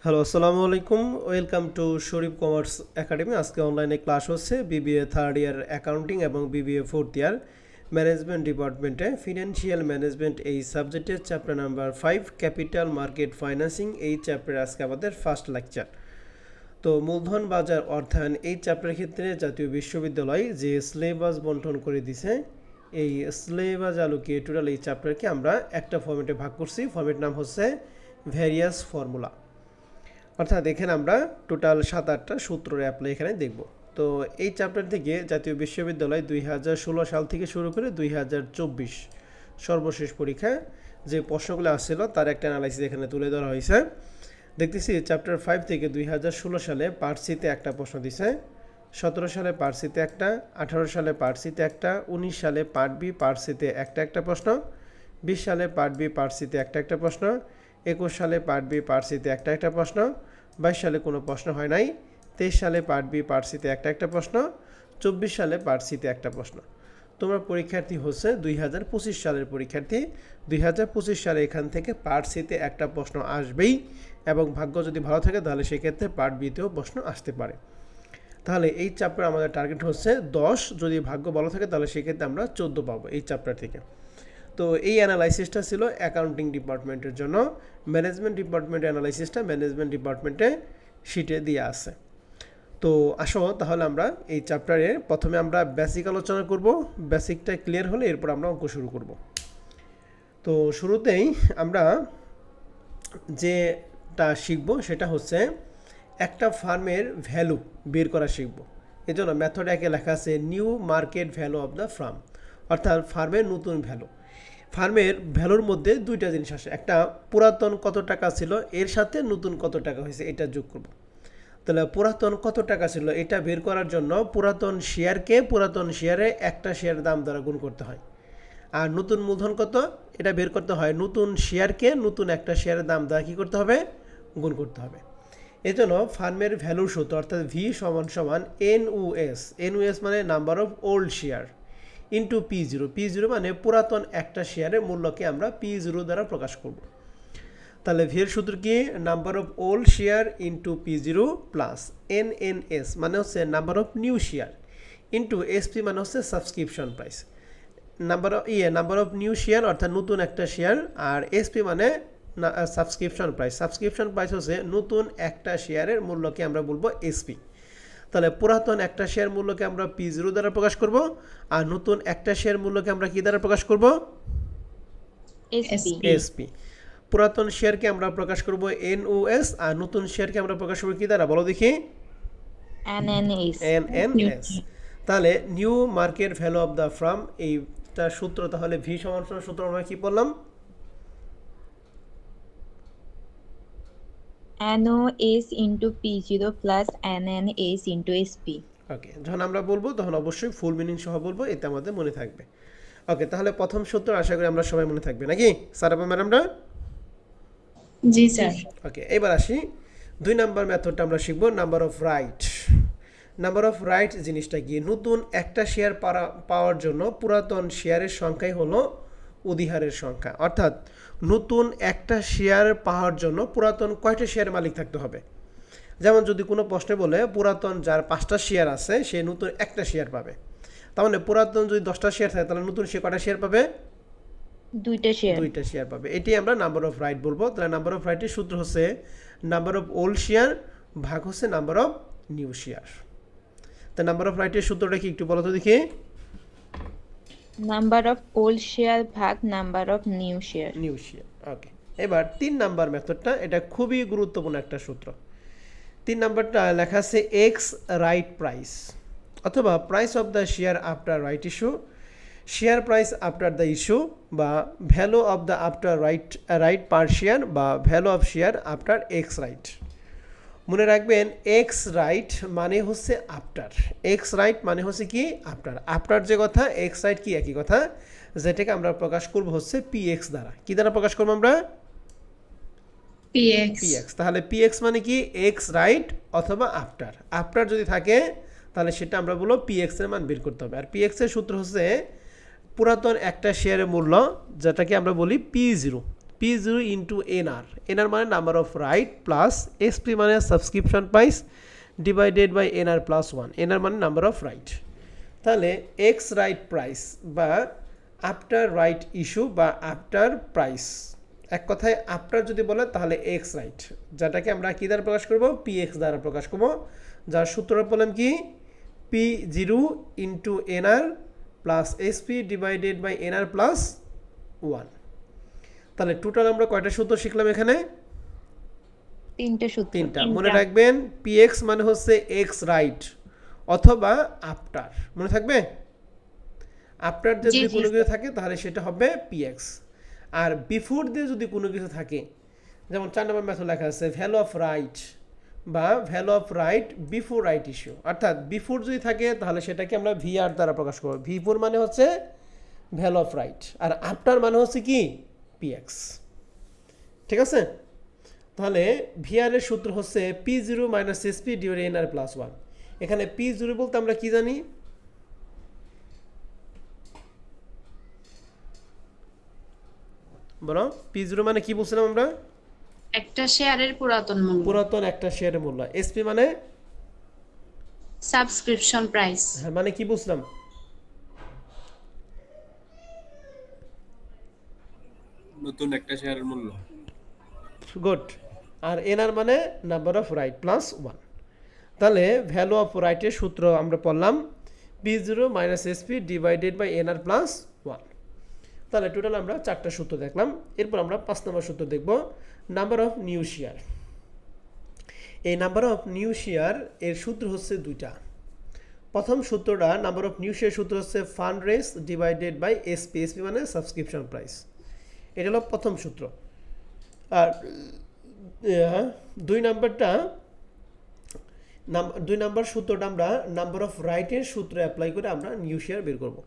Hello, আসসালামু আলাইকুম। Welcome to Sharif commerce academy. আজকে অনলাইনে ক্লাস হচ্ছে বিবিএ থার্ড ইয়ার অ্যাকাউন্টিং এবং বিবিএ ফোর্থ ইয়ার ম্যানেজমেন্ট ডিপার্টমেন্টে ফিনান্সিয়াল ম্যানেজমেন্ট এই সাবজেক্টের chapter number 5 capital market financing. এই চ্যাপ্টারে আজকে আমাদের ফার্স্ট লেকচার। তো মূলধন বাজার অর্থায়ন এই চ্যাপ্টারের ক্ষেত্রে জাতীয় বিশ্ববিদ্যালয় যে সিলেবাস বন্টন করে দিছে, এই সিলেবাস আলোকে টোটাল এই চ্যাপ্টারকে আমরা একটা ফরম্যাটে ভাগ করছি। ফরম্যাট নাম হচ্ছে ভ্যারিয়াস ফর্মুলা। অর্থাৎ এখানে আমরা টোটাল 7-8টা সূত্রের অ্যাপ্লাই এখানে দেখব। তো এই চ্যাপ্টার থেকে জাতীয় বিশ্ববিদ্যালয় 2016 সাল থেকে শুরু করে 2024 সর্বশেষ পরীক্ষা যে প্রশ্নগুলো আসছিল তার একটা অ্যানালাইসিস এখানে তুলে ধরা হয়েছে। দেখতেছি চ্যাপ্টার 5 থেকে 2016 সালে পার্ট সিতে একটা প্রশ্ন দিছে, 17 সালে পার্ট সিতে একটা, 18 সালে পার্ট সিতে একটা, 19 সালে পার্ট বি পার্ট সিতে একটা প্রশ্ন, 20 সালে পার্ট বি পার্ট সিতে একটা প্রশ্ন, 21 সালে পার্ট বি পার্ট সিতে একটা প্রশ্ন, 22 সালে কোনো প্রশ্ন হয় নাই, 23 সালে পার্ট বি পার্ট সিতে একটা প্রশ্ন, 24 সালে পার্ট সিতে একটা প্রশ্ন। তোমরা পরীক্ষার্থী হচ্ছে 2025 সালের পরীক্ষার্থী। 2025 সালে এখান থেকে পার্ট সিতে একটা প্রশ্ন আসবেই, এবং ভাগ্য যদি ভালো থাকে তাহলে সেক্ষেত্রে পার্ট বিতেও প্রশ্ন আসতে পারে। তাহলে এই চ্যাপ্টার আমাদের টার্গেট হচ্ছে 10, যদি ভাগ্য ভালো থাকে তাহলে সেক্ষেত্রে আমরা 14 পাবো এই চ্যাপ্টার থেকে। তো এই অ্যানালাইসিসটা ছিল অ্যাকাউন্টিং ডিপার্টমেন্টের জন্য। ম্যানেজমেন্ট ডিপার্টমেন্টের অ্যানালাইসিসটা ম্যানেজমেন্ট ডিপার্টমেন্টে শিটে দিয়ে আছে। তো আসো তাহলে আমরা এই চ্যাপ্টারে প্রথমে আমরা বেসিক আলোচনা করব। বেসিকটা ক্লিয়ার হলে এরপর আমরা অঙ্ক শুরু করব। তো শুরুতেই আমরা যেটা শিখব সেটা হচ্ছে একটা ফার্মের ভ্যালু বের করা শিখব। এজন্য মেথড একে লেখা আছে new market value of the firm, অর্থাৎ ফার্মের নতুন ভ্যালু। ফার্মের ভ্যালুর মধ্যে দুইটা জিনিস আসে, একটা পুরাতন কত টাকা ছিল এর সাথে নতুন কত টাকা হয়েছে এটা যোগ করব। তাহলে পুরাতন কত টাকা ছিল এটা বের করার জন্য পুরাতন শেয়ারে একটা শেয়ারের দাম দ্বারা গুণ করতে হয়। আর নতুন মূলধন কত এটা বের করতে হয় নতুন শেয়ারকে নতুন একটা শেয়ারের দাম দ্বারা কী করতে হবে, গুণ করতে হবে। এই জন্য ফার্মের ভ্যালুর সূত্র অর্থাৎ ভি সমান সমান এনইউএস মানে number of old share into P zero মানে পুরাতন একটা শেয়ারের মূল্যকে আমরা পি জিরো দ্বারা প্রকাশ করব। তাহলে ভির সূত্র কি, number of old share into P zero plus NNS মানে হচ্ছে number of new share into SP মানে হচ্ছে subscription price. Number of new share অর্থাৎ নতুন একটা শেয়ার, আর এসপি মানে সাবস্ক্রিপশন প্রাইস হচ্ছে নতুন একটা শেয়ারের মূল্যকে আমরা বলবো এসপি। তাহলে পুরাতন একটা শেয়ার মূল্যকে আমরা পি জিরো দ্বারা প্রকাশ করব, আর নতুন একটা শেয়ার মূল্যকে আমরা কি দ্বারা প্রকাশ করব, এসপি। পুরাতন শেয়ারকে আমরা প্রকাশ করব এনওএস, আর নতুন শেয়ারকে আমরা প্রকাশ করব কি দ্বারা বলো দেখি, এনএনএস। তাহলে new market value of the farm এইটা সূত্র, তাহলে ভি সমান সূত্র আমরা কি বললাম, NOS into P0 plus NNS into SP. ওকে। যখন আমরা বলবো তখন অবশ্যই ফুল মিনিং সহ বলবো, এতে আমাদের মনে থাকবে। ওকে, তাহলে প্রথম সূত্র আশা করি আমরা সবাই মনে থাকবে নাকি স্যার এবং ম্যাডামরা? জি স্যার। ওকে, এবার আসি 2 নাম্বার মেথডটা আমরা শিখবো, number of right. Number of right জিনিসটা কি, নতুন একটা শেয়ার পাওয়ার জন্য পুরাতন শেয়ারের সংখ্যাই হলো অধিহারের সংখ্যা। অর্থাৎ নতুন একটা শেয়ার পাওয়ার জন্য পুরাতন কয়টা শেয়ারের মালিক থাকতে হবে। যেমন যদি কোনো প্রশ্নে বলে পুরাতন যার 5টা শেয়ার আছে সে নতুন একটা শেয়ার পাবে, তার মানে পুরাতন যদি 10টা শেয়ার থাকে তাহলে নতুন সে কয়টা শেয়ার পাবে, দুইটা শেয়ার পাবে। এটাই আমরা নাম্বার অফ রাইট বলবো। তাহলে নাম্বার অফ রাইটের সূত্র হচ্ছে নাম্বার অফ ওল্ড শেয়ার ভাগ হচ্ছে নাম্বার অফ নিউ শেয়ার। তা নাম্বার অফ রাইটের সূত্রটা কি একটু বলো তো দেখি। Number of old share ভাগ number of new share. ওকে। এবার 3 নাম্বার মেথডটা, এটা খুবই গুরুত্বপূর্ণ একটা সূত্র। 3 নাম্বারটা লেখা আছে এক্স রাইট প্রাইস অথবা price of the share after right issue, share price after the issue, বা value of the after right per share, বা value of share after ex right. মনে রাখবেন এক্স রাইট মানে হচ্ছে আফটার, এক্স রাইট মানে হচ্ছে কি আফটার যে কথা, এক্স রাইট কি একই কথা, যেটাকে আমরা প্রকাশ করব হচ্ছে পি এক্স দ্বারা। কি দ্বারা প্রকাশ করবো আমরা, পিএক্স। তাহলে পিএক্স মানে কি এক্স রাইট অথবা আফটার যদি থাকে তাহলে সেটা আমরা বলবো পিএক্স এর মান বের করতে হবে। আর পিএক্স এর সূত্র হচ্ছে পুরাতন একটা শেয়ারের মূল্য, যেটাকে আমরা বলি P P0 into NR, NR মানে number of right plus SP মানে subscription price divided by NR plus 1, NR মানে নাম্বার অফ রাইট। তাহলে এক্স রাইট প্রাইস বা আফটার রাইট ইস্যু বা আফটার প্রাইস, এক কথায় আফটার যদি বলে তাহলে এক্স রাইট, যেটাকে আমরা কী দ্বারা প্রকাশ করব, পি এক্স দ্বারা প্রকাশ করব, যার সূত্রটা বললাম কি P0 into NR plus SP divided by NR plus 1। তাহলে টোটাল আমরা কয়টা সূত্র শিখলাম এখানে, তিনটে সূত্র। তিনটা। মনে রাখবেন পিএক্স মানে হচ্ছে এক্স রাইট অথবা আফটার, মনে থাকবে, আফটার দিয়ে যদি কোনো কিছু থাকে তাহলে সেটা হবে পিএক্স, আর বিফোর দিয়ে যদি কোনো কিছু থাকে, যেমন 4 নম্বর মেথড লেখা আছে ভ্যালু অফ রাইট বা value of right before right issue, অর্থাৎ বিফোর যদি থাকে তাহলে সেটাকে আমরা ভিআর দ্বারা প্রকাশ করব। বিফোর মানে হচ্ছে ভ্যালু অফ রাইট আর আফটার মানে হচ্ছে কি পিএক্স, ঠিক আছে। তাহলে ভিআর এর সূত্র হচ্ছে P0 minus SP divided NR plus 1। এখানে P0 বলতে আমরা কি জানি, বলো P0 মানে কি বলছিলাম আমরা, একটা শেয়ারের পুরাতন মূল্য, পুরাতন একটা শেয়ারের মূল্য। এসপি মানে সাবস্ক্রিপশন প্রাইস, হ্যাঁ মানে কি বুঝলাম, নতুন একটা শেয়ারের মূল্য। গুড। আর এনআর মানে নাম্বার অফ রাইট প্লাস 1। তাহলে ভ্যালু অফ রাইটের সূত্র আমরা পড়লাম P0 minus SP divided by NR plus 1। তাহলে টোটাল আমরা 4টা সূত্র দেখলাম। এরপর আমরা 5 নম্বর সূত্র দেখব, নাম্বার অফ নিউ শেয়ার। এই নাম্বার অফ নিউ শেয়ার এর সূত্র হচ্ছে দুইটা। প্রথম সূত্রটা নাম্বার অফ নিউ শেয়ার সূত্র হচ্ছে fund raise divided by SP, SP মানে সাবস্ক্রিপশন প্রাইস, এটা হলো প্রথম সূত্র। আর দুই নাম্বার সূত্রটা আমরা নাম্বার অফ রাইটের সূত্র অ্যাপ্লাই করে আমরা নিউ শেয়ার বের করব।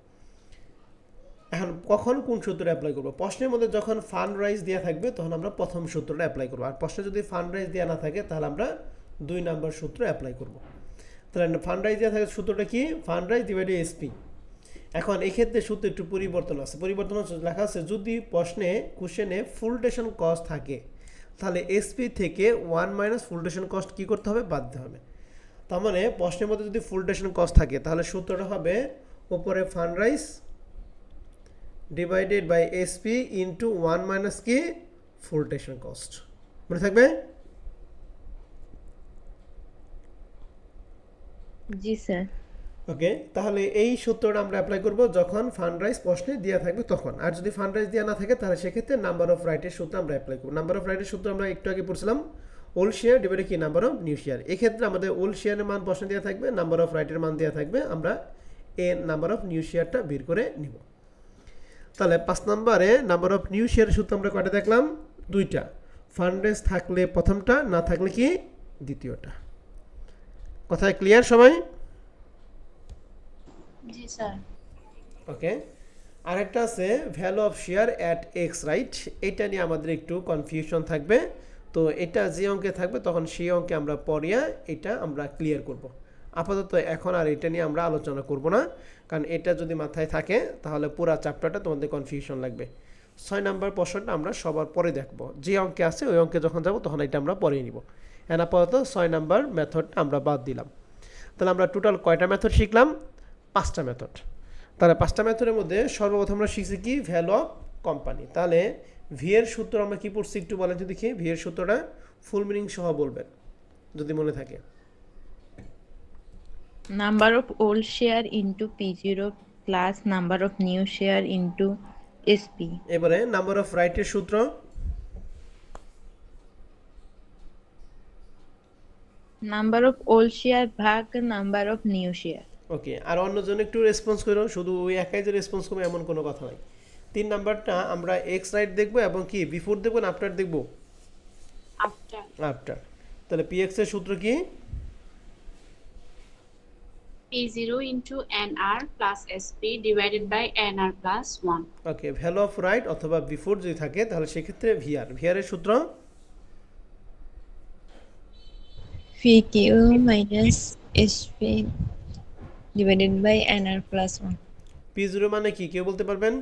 এখন কখন কোন সূত্র অ্যাপ্লাই করব, প্রশ্নের মধ্যে যখন ফান্ড রাইজ দেওয়া থাকবে তখন আমরা প্রথম সূত্রটা অ্যাপ্লাই করব, আর প্রশ্নে যদি ফান্ড রাইজ দেওয়া না থাকে তাহলে আমরা 2 নম্বর সূত্র অ্যাপ্লাই করব। তাহলে ফান্ড রাইজ দেওয়া থাকে সূত্রটা কি, ফান্ড রাইজ ডিভাইডেড এসপি। এখন এক্ষেত্রে সূত্র একটু পরিবর্তন আছে, পরিবর্তন হচ্ছে লেখা আছে যদি প্রশ্নে কোশ্চেনে ফুলটেশন কস্ট থাকে তাহলে এসপি থেকে 1 মাইনাস ফুলটেশন কস্ট কী করতে হবে, বাদ দিতে হবে। তার মানে প্রশ্নের মধ্যে যদি ফুলটেশন কস্ট থাকে তাহলে সূত্রটা হবে উপরে fund raise divided by SP into 1 minus কি ফুলটেশন কস্ট, মনে থাকবে। জি স্যার। ওকে, তাহলে এই সূত্রটা আমরা অ্যাপ্লাই করব যখন ফান্ড রাইজ প্রশ্নে দেওয়া থাকবে তখন। আর যদি ফান্ড রাইজ দেওয়া না থাকে তাহলে সেক্ষেত্রে নাম্বার অফ রাইটের সূত্র আমরা অ্যাপ্লাই করব। নাম্বার অফ রাইটের সূত্র আমরা একটু আগে পড়ছিলাম ওল্ড শেয়ার ডিভাইডেড কি নাম্বার অফ নিউ শেয়ার। এক্ষেত্রে আমাদের ওল্ড শেয়ারের মান প্রশ্নে দেওয়া থাকবে, নাম্বার অফ রাইটের মান দেওয়া থাকবে, আমরা এ নাম্বার অফ নিউ শেয়ারটা বের করে নিব। তাহলে 5 নম্বরে নাম্বার অফ নিউ শেয়ারের সূত্র আমরা কয়টা দেখলাম, দুইটা। ফান্ড রাইজ থাকলে প্রথমটা, না থাকলে কি দ্বিতীয়টা। কথায় ক্লিয়ার সবাই? জি স্যার। ওকে, আরেকটা আছে value of share at x right, এটা নিয়ে আমাদের একটু কনফিউশন থাকবে। তো এটা যে অঙ্কে থাকবে তখন সেই অঙ্কে আমরা পড়িয়া এটা আমরা ক্লিয়ার করব। আপাতত এখন আর এটা নিয়ে আমরা আলোচনা করব না, কারণ এটা যদি মাথায় থাকে তাহলে পুরো চ্যাপ্টারটা তোমাদের কনফিউশন লাগবে। 6 নম্বর প্রশ্নটা আমরা সবার পরে দেখব, যে অঙ্কে আছে ওই অঙ্কে যখন যাব তখন এটা আমরা পরে নিব। এখন আপাতত 6 নম্বর মেথডটা আমরা বাদ দিলাম। তাহলে আমরা টোটাল কয়টা মেথড শিখলাম, 5টা মেথড। তাহলে 5টা মেথডের মধ্যে সর্বপ্রথম আমরা শিখছি কি ভ্যালু অফ কোম্পানি। তাহলে ভি এর সূত্র আমরা কি পড়ছি একটু বলেন তো দেখি, ভি এর সূত্রটা ফুল মিনিং সহ বলবেন যদি মনে থাকে। Number of old share into P0 plus number of new share into SP. এবারে নাম্বার অফ রাইটের সূত্র, Number of old share ভাগ number of new share. ওকে। আর অন্যজন একটু রেসপন্স করো, শুধু ওই একাই যে রেসপন্স করবে এমন কোনো কথা নাই। 3 নাম্বারটা আমরা এক্স রাইট দেখবো এবং কি বিফোর দেখবো না আফটার দেখবো, আফটার। আফটার। তাহলে পিএক্স এর সূত্র কি, P0 into NR plus SP divided by NR plus 1. Okay. Value of right অথবা বিফোর যদি থাকে তাহলে সেক্ষেত্রে ভিআর, ভিআর এর সূত্র PQ minus SP divided by NR plus 1. P0 মানে কি কেউ বলতে পারবেন?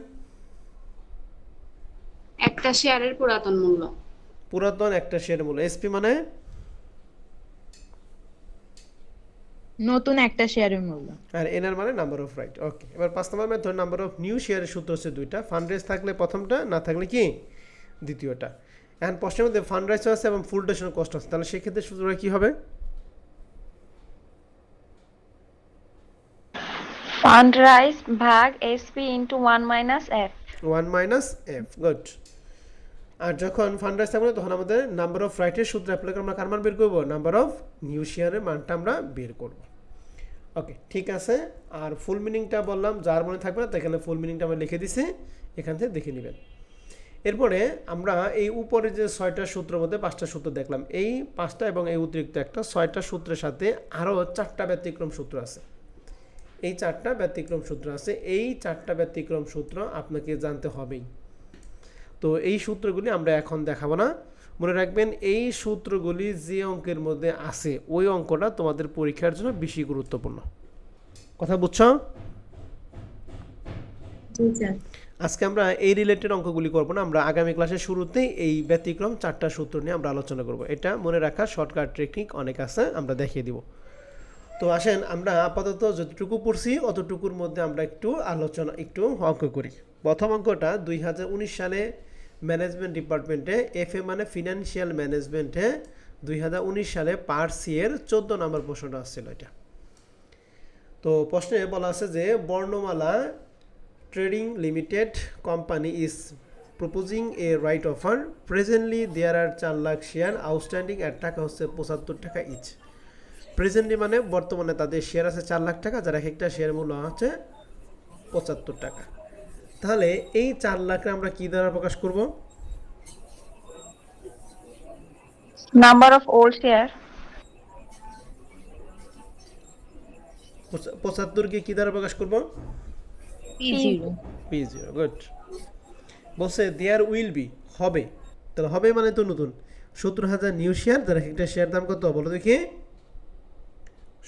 একটা শেয়ারের পুরাতন মূল্য। পুরাতন একটা শেয়ারের মূল্য। এসপি মানে নতুন একটা শেয়ারের মূল্য। আর এনআর মানে নাম্বার অফ রাইট। ওকে, এবার 5 নম্বর মেথড নাম্বার অফ নিউ শেয়ারের সূত্র হচ্ছে দুইটা, ফান্ড রেজ থাকলে প্রথমটা, না থাকলে কি দ্বিতীয়টা। এখন প্রশ্নের মধ্যে ফান্ড রাইজ আছে এবং ফুল ডেশন কস্ট আছে, তাহলে সেক্ষেত্রে সূত্রটা কি হবে? ফান্ড রাইজ ভাগ SP into 1 minus F. 1 minus F, good. আর যখন ফান্ড রাইজ থাকবে তখন আমাদের নাম্বার অফ রাইটের সূত্র অ্যাপ্লাই করে আমরা কার মান বের করবো? নাম্বার অফ নিউ শেয়ারের মানটা আমরা বের করব। ওকে, ঠিক আছে। আর ফুল মিনিংটা বললাম, যার মনে থাকবে না তাহলে ফুল মিনিংটা আমরা লিখে দিছি, এখান থেকে দেখে নেবেন। এরপরে আমরা এই উপরে যে 6টা সূত্রের মধ্যে 5টা সূত্র দেখলাম, এই 5টা এবং এই অতিরিক্ত একটা 6টা সূত্রের সাথে আরও 4টা ব্যতিক্রম সূত্র আছে। এই 4টা ব্যতিক্রম সূত্র আছে, এই 4টা ব্যতিক্রম সূত্র আপনাকে জানতে হবেই। তো এই সূত্রগুলি আমরা এখন দেখাবো না, মনে রাখবেন এই সূত্রগুলি যে অঙ্কের মধ্যে আছে ওই অঙ্কটা তোমাদের পরীক্ষার জন্য বেশি গুরুত্বপূর্ণ। কথা বুঝছো? জি স্যার। আজকে আমরা এই রিলেটেড অঙ্কগুলি করব না, আমরা আগামী ক্লাসের শুরুতেই এই ব্যতিক্রম 4টা সূত্র নিয়ে আমরা আলোচনা করব। এটা মনে রাখার শর্টকাট টেকনিক অনেক আছে, আমরা দেখিয়ে দিব। তো আসেন আমরা আপাতত যতটুকু পড়ছি অতটুকুর মধ্যে আমরা একটু আলোচনা, একটু অঙ্ক করি। প্রথম অঙ্কটা 2019 সালে ম্যানেজমেন্ট ডিপার্টমেন্টে, এফএ মানে ফিনান্সিয়াল ম্যানেজমেন্টে 2019 সালে পার্ট সি এর 14 নম্বর প্রশ্নটা আসছিল এটা। তো প্রশ্নে বলা আছে যে Barnamala trading limited company is proposing a right offer, presently there are 4 lakh share outstanding, এর টাকা হচ্ছে 75 টাকা ইচ। প্রেজেন্টলি মানে বর্তমানে তাদের শেয়ার আছে 4 লাখ টাকা, যার এক একটা শেয়ার মূল্য হচ্ছে 75 টাকা। তাহলে এই 4 লাখকে আমরা কি দ্বারা প্রকাশ করব? Number of old share. 75 কে কি দ্বারা প্রকাশ করব? P0 P0, good. বলছে দেয়ার উইল বি, হবে, তাহলে হবে মানে তো নতুন 70,000 নিউ শেয়ার, যার এক একটা শেয়ার দাম কত বলো দেখি?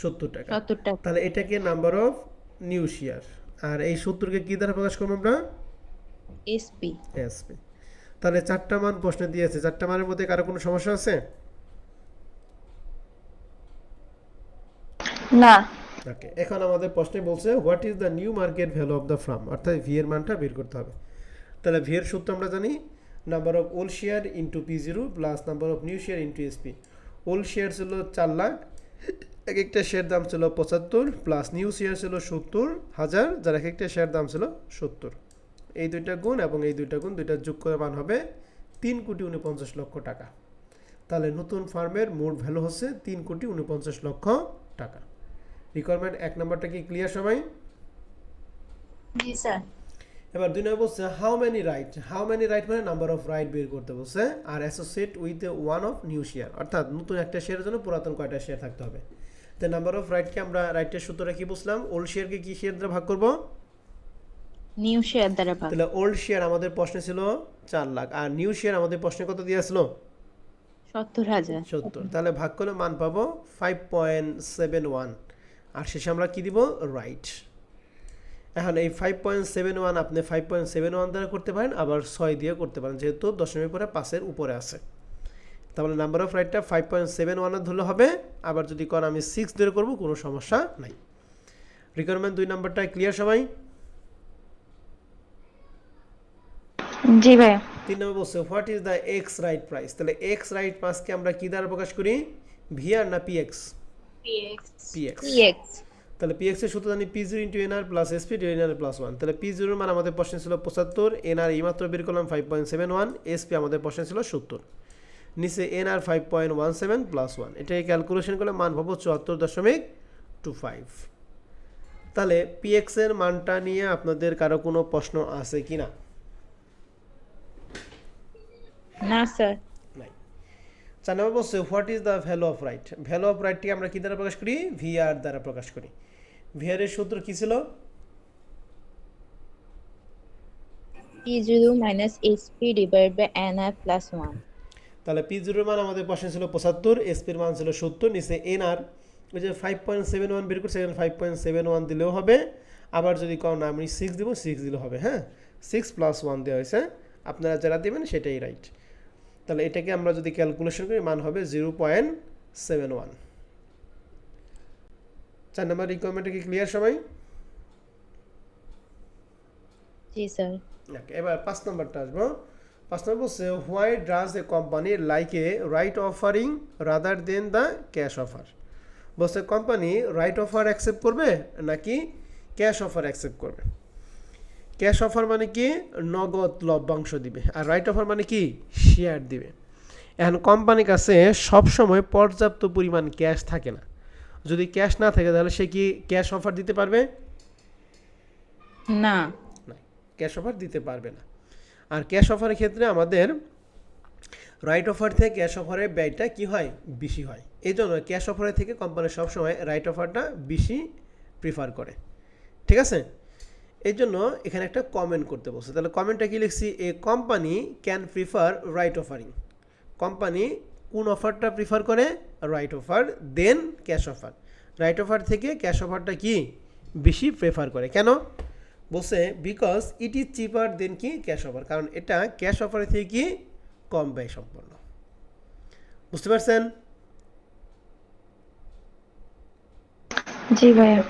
70 টাকা। 70 টাকা। তাহলে এটাকে নাম্বার অফ নিউ শেয়ার, আর এই সূত্রকে কি দ্বারা প্রকাশ করবো আমরা? SP SP. তাহলে 4টা মান প্রশ্নে দিয়েছে, 4টা মানের মধ্যে কারো কোনো সমস্যা আছে? না। ওকে, এখন আমাদের প্রশ্নে বলছে what is the new market value of the firm, অর্থাৎ ভি এর মানটা বের করতে হবে। তাহলে ভি এর সূত্র আমরা জানি, number of old share into P0 plus number of new share into SP. Old share ছিল 4 লাখ, এক একটা শেয়ার দাম ছিল 75, প্লাস নিউ শেয়ার ছিল 70,000, যার এক একটা শেয়ার দাম ছিল 70। এই দুইটা গুণ এবং এই দুইটা গুণ, দুইটা যোগ করে মান হবে 3,49,00,000 টাকা। তাহলে নতুন ফার্মের মোট ভ্যালু হচ্ছে 3,49,00,000 টাকা। রিকোয়ারমেন্ট 1 নাম্বারটা কি ক্লিয়ার সবাই? জি স্যার। এবার 2 নম্বর বলছে how many right, how many right মানে নাম্বার অফ রাইট বের করতে বলছে, আর associate with one of new share, অর্থাৎ নতুন একটা শেয়ারের জন্য পুরাতন কয়টা শেয়ার থাকতে হবে। তো নাম্বার অফ রাইটকে আমরা রাইটের সূত্রটা কি বুঝলাম? ওল্ড শেয়ারকে কি শেয়ার দ্বারা ভাগ করব? নিউ শেয়ার দ্বারা ভাগ। তাহলে ওল্ড শেয়ার আমাদের প্রশ্নে ছিল 4 লাখ, আর নিউ শেয়ার আমাদের প্রশ্নে কত দিয়ে আসলো? 70,000। 70। তাহলে ভাগ করলে মান পাবো 5.71, আর শেষে আমরা কি দিব? রাইট। এখন এই 5.71 আপনি 5.71 দ্বারা করতে পারেন, আবার 6 দিয়ে করতে পারেন, যেহেতু দশমিক পরে 5-এর উপরে আছে। তাহলে নাম্বার অফ রাইটটা 5.71 ধরলে হবে, আবার যদি কোন আমি 6 ধরে করব কোনো সমস্যা নাই। রিকোয়ারমেন্ট 2 নাম্বারটা ক্লিয়ার সবাই? জি ভাই। 3 নম্বর বলছে what is the x right price, তাহলে এক্স রাইট প্রাইসকে আমরা কি দ্বারা প্রকাশ করি? ভিআর না পিএক্স? PX PX. PX তাহলে পিএক্স এর সূত্র জানি P0 into NR plus SP divided NR plus 1। তাহলে P0 এর মান আমাদের প্রশ্নে ছিল 75, এনআর এইমাত্র বের করলাম 5.71, এসপি আমাদের প্রশ্নে ছিল 70, নিচে এনআর 5.17 প্লাস 1, এটাকে ক্যালকুলেশন করলে মান পাবো 74.25। তাহলে পিএক্স এর মানটা নিয়ে আপনাদের কারো কোনো প্রশ্ন আছে কিনা? না স্যার। নাই। 4 নম্বর বলছে what is the value of right, value of রাইটকে আমরা কি দ্বারা প্রকাশ করি? ভিআর দ্বারা প্রকাশ করি। ভিআর এর সূত্র কি ছিল? P0 minus SP divided by NR plus 1. তাহলে P0 এর মান আমাদের প্রশ্নে ছিল 75, SP এর মান ছিল 70, নিচে এনআর ওই যে 5.71 বের করছে, এখানে 5.71 দিলেও হবে, আবার যদি কোন আমি 6 দিব 6 দিলেও হবে। হ্যাঁ, 6 প্লাস 1 দেওয়া হয়েছে, আপনারা যারা দেবেন সেটাই রাইট। তাহলে এটাকে আমরা যদি ক্যালকুলেশন করি মান হবে 0.71। 4 নম্বর রিকোয়ারমেন্টটা কি ক্লিয়ার সবাই? জি স্যার। এবার 5 নম্বরটা আসবো। 5 নম্বর বলছে why does a company like a right offering rather than the cash offer. বলছে কোম্পানি রাইট অফার অ্যাকসেপ্ট করবে নাকি ক্যাশ অফার অ্যাকসেপ্ট করবে। ক্যাশ অফার মানে কি নগদ লভ্যাংশ দিবে, আর রাইট অফার মানে কি শেয়ার দিবে। এখন কোম্পানির কাছে সবসময় পর্যাপ্ত পরিমাণ ক্যাশ থাকে না। যদি ক্যাশ না থাকে তাহলে সে কি ক্যাশ অফার দিতে পারবে? না। না, ক্যাশ অফার দিতে পারবে না। আর ক্যাশ অফারের ক্ষেত্রে আমাদের রাইট অফার থেকে ক্যাশ অফারের ব্যয়টা কি হয় বেশি হয়। এই জন্য ক্যাশ অফারের থেকে কোম্পানি সবসময় রাইট অফারটা বেশি প্রিফার করে। ঠিক আছে, এই জন্য এখানে একটা কমেন্ট করতে বলছে। তাহলে কমেন্টটা কি লিখছি, a company can prefer right offering. Company কোন অফারটা প্রিফার করে? Right offer then cash offer. Right offer থেকে ক্যাশ অফারটা কি বেশি প্রেফার করে। কেন বলছে? বিকজ ইট ইজ চিপার দেন কি ক্যাশ অফার, কারণ এটা ক্যাশ অফারের থেকে কি কম ব্যয় সম্পন্ন। বুঝতে পারছেন? জি ভাইয়া।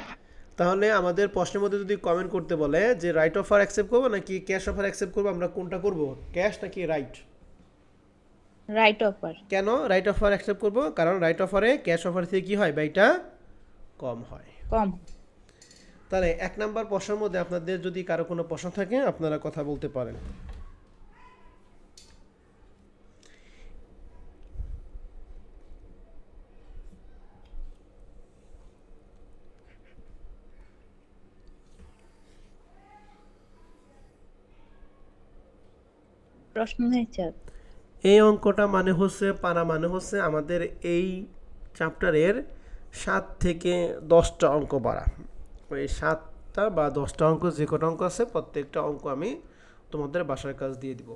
তাহলে আমাদের প্রশ্নের মধ্যে যদি কমেন্ট করতে বলে যে রাইট অফার অ্যাকসেপ্ট করবো নাকি ক্যাশ অফার অ্যাকসেপ্ট করবো, আমরা কোনটা করব? ক্যাশ নাকি রাইট? Right offer. কেন রাইট অফার অ্যাকসেপ্ট করব? কারণ রাইট অফারে ক্যাশ অফার থেকে কি হয় ব্যয়টা কম হয়। কম। তাহলে 1 নাম্বার প্রশ্নের মধ্যে আপনাদের যদি কারো কোনো প্রশ্ন থাকে আপনারা কথা বলতে পারেন। প্রশ্ন নেই স্যার। এই অঙ্কটা মানে হচ্ছে পারা, মানে হচ্ছে আমাদের এই চ্যাপ্টারের 7 থেকে 10টা অঙ্ক পারা। ওই 7টা বা 10টা অঙ্ক যে কটা অঙ্ক আছে প্রত্যেকটা অঙ্ক আমি তোমাদের বাসার কাজ দিয়ে দিব।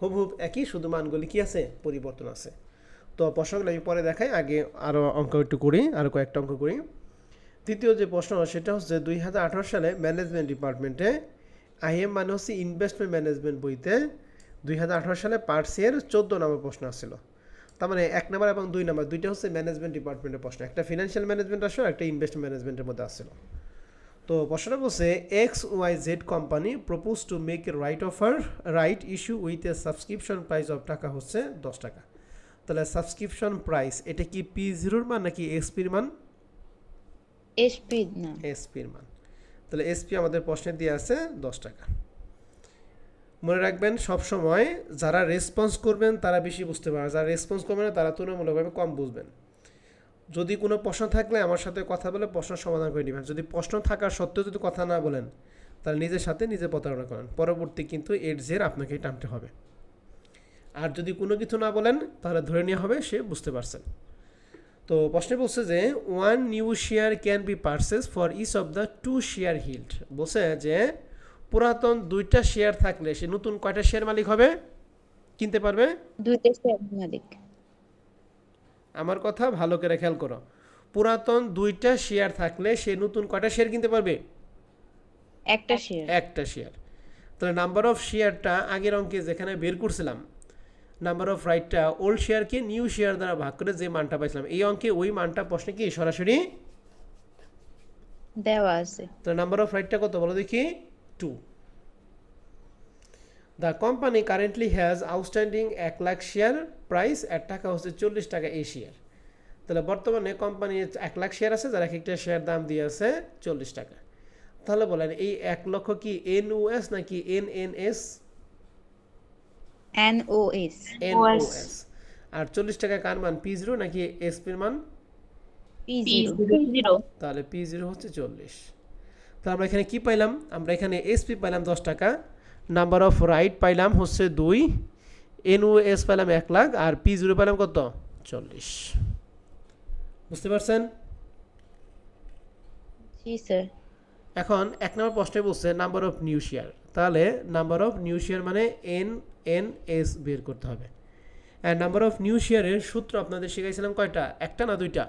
হুবহুব একই, শুধু মানগুলি কি আছে পরিবর্তন আছে। তো প্রশ্নগুলো আমি পরে দেখাই, আগে আরও অঙ্ক একটু করি, আরও কয়েকটা অঙ্ক করি। দ্বিতীয় যে প্রশ্ন সেটা হচ্ছে 2018 সালে ম্যানেজমেন্ট ডিপার্টমেন্টে আইএম মানে হচ্ছে ইনভেস্টমেন্ট ম্যানেজমেন্ট বইতে 2018 সালে পার্ট সি এর 14 নম্বর প্রশ্ন আসছিল। তার মানে 1 নম্বর এবং 2 নম্বর দুইটা হচ্ছে ম্যানেজমেন্ট ডিপার্টমেন্টের প্রশ্ন, একটা ফিনান্সিয়াল ম্যানেজমেন্ট আসলো, একটা ইনভেস্টমেন্ট ম্যানেজমেন্টের মধ্যে আসছিল। তো প্রশ্নটা বলছে XYZ company propose to make a right offer right issue with a subscription price of taka হচ্ছে 10 টাকা। তাহলে সাবস্ক্রিপশন প্রাইস এটা কি P0 মান নাকি এসপির মান? এসপি না, এসপির মান। তাহলে এসপি আমাদের প্রশ্নে দিয়ে আছে 10 টাকা। মনে রাখবেন সবসময় যারা রেসপন্স করবেন তারা বেশি বুঝতে পারবেন, যারা রেসপন্স করবেন না তারা তুলনামূলকভাবে কম বুঝবেন। যদি কোনো প্রশ্ন থাকলে আমার সাথে কথা বলে প্রশ্ন সমাধান করে নেবেন। যদি প্রশ্ন থাকার সত্ত্বেও যদি কথা না বলেন তাহলে নিজের সাথে নিজে প্রতারণা করেন, পরবর্তী কিন্তু এর জের আপনাকে টানতে হবে। আর যদি কোনো কিছু না বলেন তাহলে ধরে নেওয়া হবে সে বুঝতে পারছেন। তো প্রশ্নে বলছে যে 1 new share can be purchase for each of the 2 share held. বলছে যে পুরাতন 2টা শেয়ার থাকলে সে নতুন কয়টা শেয়ার মালিক হবে, কিনতে পারবে? দুইটা শেয়ার মালিক। আমার কথা ভালো করে খেয়াল করো, পুরাতন 2টা শেয়ার থাকলে সে নতুন কয়টা শেয়ার কিনতে পারবে? একটা শেয়ার। একটা শেয়ার। তাহলে নাম্বার অফ শেয়ারটা আগের অঙ্কে যেখানে বের করছিলাম, নাম্বার অফ রাইটটা ওল্ড শেয়ারকে নিউ শেয়ার দ্বারা ভাগ করে যে মানটা পাইছিলাম, এই অঙ্কে ওই মানটা প্রশ্নে কি সরাসরি দেওয়া আছে। তাহলে নাম্বার অফ রাইটটা কত বলো দেখি? 2. The company currently has outstanding 1 lakh share price এর টাকা হচ্ছে 40 টাকা এই শেয়ার। তাহলে বর্তমানে কোম্পানির 1 লাখ শেয়ার আছে, যার এক একটা শেয়ার দাম দিয়ে আছে 40 টাকা। তাহলে বলেন এই 1 লক্ষ কি এনওএস নাকি এনএনএস? এনওএস। এনওএস। আর 40 টাকা কার মান, P0 নাকি এসপির মান? P0। তাহলে P0 হচ্ছে 40। তাহলে আমরা এখানে কি পাইলাম? আমরা এখানে এসপি পাইলাম 10 টাকা, নাম্বার অফ রাইট পাইলাম হচ্ছে 2, এনওএস পাইলাম 1 লাখ, আর P0 পাইলাম কত? 40। বুঝতে পারছেন? জি স্যার। এখন 1 নম্বর প্রশ্নে বলছে নাম্বার অফ নিউ শেয়ার। তাহলে নাম্বার অফ নিউ শেয়ার মানে এনএনএস বের করতে হবে। আর নাম্বার অফ নিউ শেয়ারের সূত্র আপনাদের শিখাইছিলাম কয়টা? একটা না দুইটা?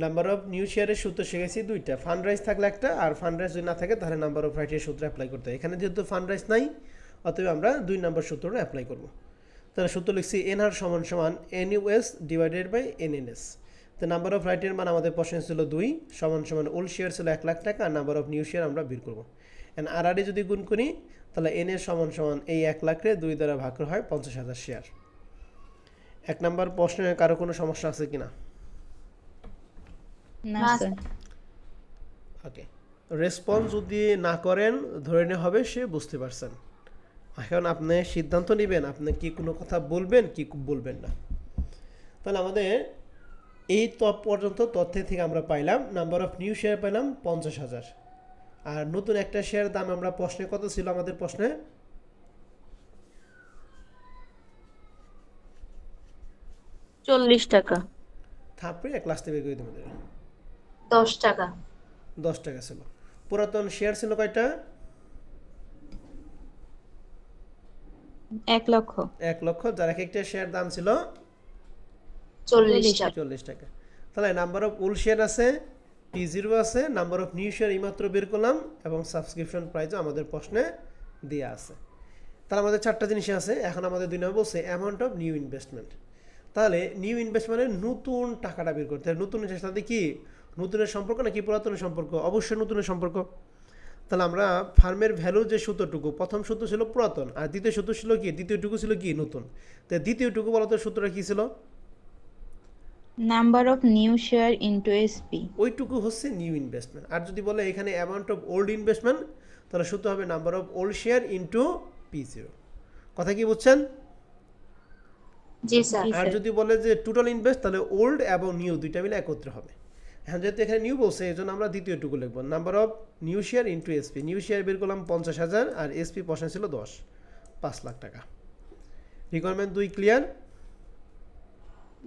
নাম্বার অফ নিউ শেয়ারের সূত্র শিখেছি দুইটা, ফান্ড রাইজ থাকলে একটা, আর ফান্ড রাইজ যদি না থাকে তাহলে নাম্বার অফ রাইটের সূত্র অ্যাপ্লাই করতে হয়। এখানে যেহেতু ফান্ড রাইজ নাই, অতএব আমরা 2 নম্বর সূত্রটা অ্যাপ্লাই করব। তাহলে সূত্র লিখছি এনআর সমান সমান এনইউএস ডিভাইডেড বাই এনএনএস। তো নাম্বার অফ রাইটের মান আমাদের প্রশ্নে ছিল 2 সমান সমান ওল্ড শেয়ার ছিল 1 লাখ টাকা, আর নাম্বার অফ নিউ শেয়ার আমরা বের করবো। অ্যান্ড আরআরডি যদি গুণ করি তাহলে এন এর সমান সমান এই 1 লাখে 2 দ্বারা ভাগ করা হয় 50,000 শেয়ার। 1 নম্বর প্রশ্নে কারো কোনো সমস্যা আছে কিনা? না না, স্যার। ওকে, রেসপন্স যদি না করেন ধরে নেওয়া হবে সে বুঝতে পারছেন। এখন আপনি সিদ্ধান্ত নেবেন আপনি কি কোনো কথা বলবেন কি বলবেন না। তাহলে আমাদের এই পর্যন্ত তথ্য থেকে আমরা পাইলাম নাম্বার অফ নিউ শেয়ার পেলাম 50,000, আর নতুন একটা শেয়ার দাম আমরা প্রশ্নে কত ছিল আমাদের প্রশ্নে? 40 টাকা। থাপড়ে ক্লাস থেকে করে দেবেন। 10 টাকা। 10 টাকা ছিল। পুরাতন শেয়ার ছিল কয়টা? 1 লক্ষ। 1 লক্ষ, যার এক একটা শেয়ার দাম ছিল 40 টাকা। 40 টাকা। তাহলে নাম্বার অফ ওল্ড শেয়ার আছে, P0 আছে, নাম্বার অফ নিউ শেয়ার এইমাত্র বের করলাম, এবং সাবস্ক্রিপশন প্রাইসও আমাদের প্রশ্নে দেওয়া আছে। তাহলে আমাদের 4টা জিনিস আছে। এখন আমাদের 2 নম্বর বলছে অ্যামাউন্ট অফ নিউ ইনভেস্টমেন্ট। তাহলে নিউ ইনভেস্টমেন্টের নতুন টাকাটা বের করতে হয়। নতুন সাথে কি নতুনের সম্পর্ক নাকি পুরাতনের সম্পর্ক? অবশ্যই নতুনের সম্পর্ক। তাহলে আমরা ফার্মের ভ্যালু যে সূত্রটুকু, প্রথম সূত্র ছিল পুরাতন, আর দ্বিতীয় সূত্র ছিল কি, দ্বিতীয়টুকু ছিল কি নতুন। তো দ্বিতীয়টুকু বলতো সূত্রটা কি ছিল? Number of new share into SP. ওইটুকু হচ্ছে নিউ ইনভেস্টমেন্ট। আর যদি বলে এখানে অ্যামাউন্ট অফ ওল্ড ইনভেস্টমেন্ট, তাহলে সূত্র হবে number of old share into P0। কথা কি বুঝছেন? জি স্যার। জি। আর যদি বলে যে টোটাল ইনভেস্ট, তাহলে ওল্ড এবং নিউ দুইটা মিলে একত্রে হবে। হ্যাঁ, যেহেতু এখানে নিউ বলছে এই জন্য আমরা দ্বিতীয়টুকু লিখবো, number of new share into SP. New share বের করলাম 50,000, আর এসপি পয়সা ছিল 5 লাখ টাকা। Requirement 2 clear?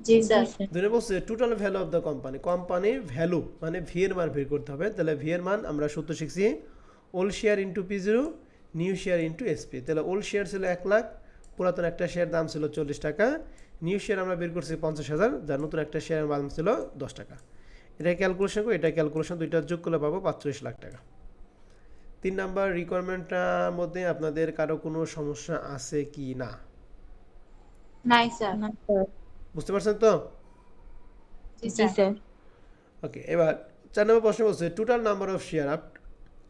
জি স্যার। ধরে বলছে total value of the company. কোম্পানির ভ্যালু মানে ভি এর মান বের করতে হবে। তাহলে ভি এর মান আমরা সূত্র শিখছি old share into P0, new share into SP. তাহলে ওল্ড শেয়ার ছিল 1 লাখ, পুরাতন একটা শেয়ার দাম ছিল 40 টাকা, নিউ শেয়ার আমরা বের করছি 50,000, যার নতুন একটা শেয়ার দাম ছিল 10 টাকা। এটা ক্যালকুলেশন করি, এটা ক্যালকুলেশন দুইটা যোগ করলে পাবো 45 লাখ টাকা। 3 নাম্বার রিকোয়ারমেন্টটার মধ্যে আপনাদের কারো কোনো সমস্যা আছে কি না? নাই স্যার। না স্যার। বুঝতে পারছেন তো? জি জি স্যার। স্যার। ওকে, এবার 4 নম্বর প্রশ্ন বলছে total number of share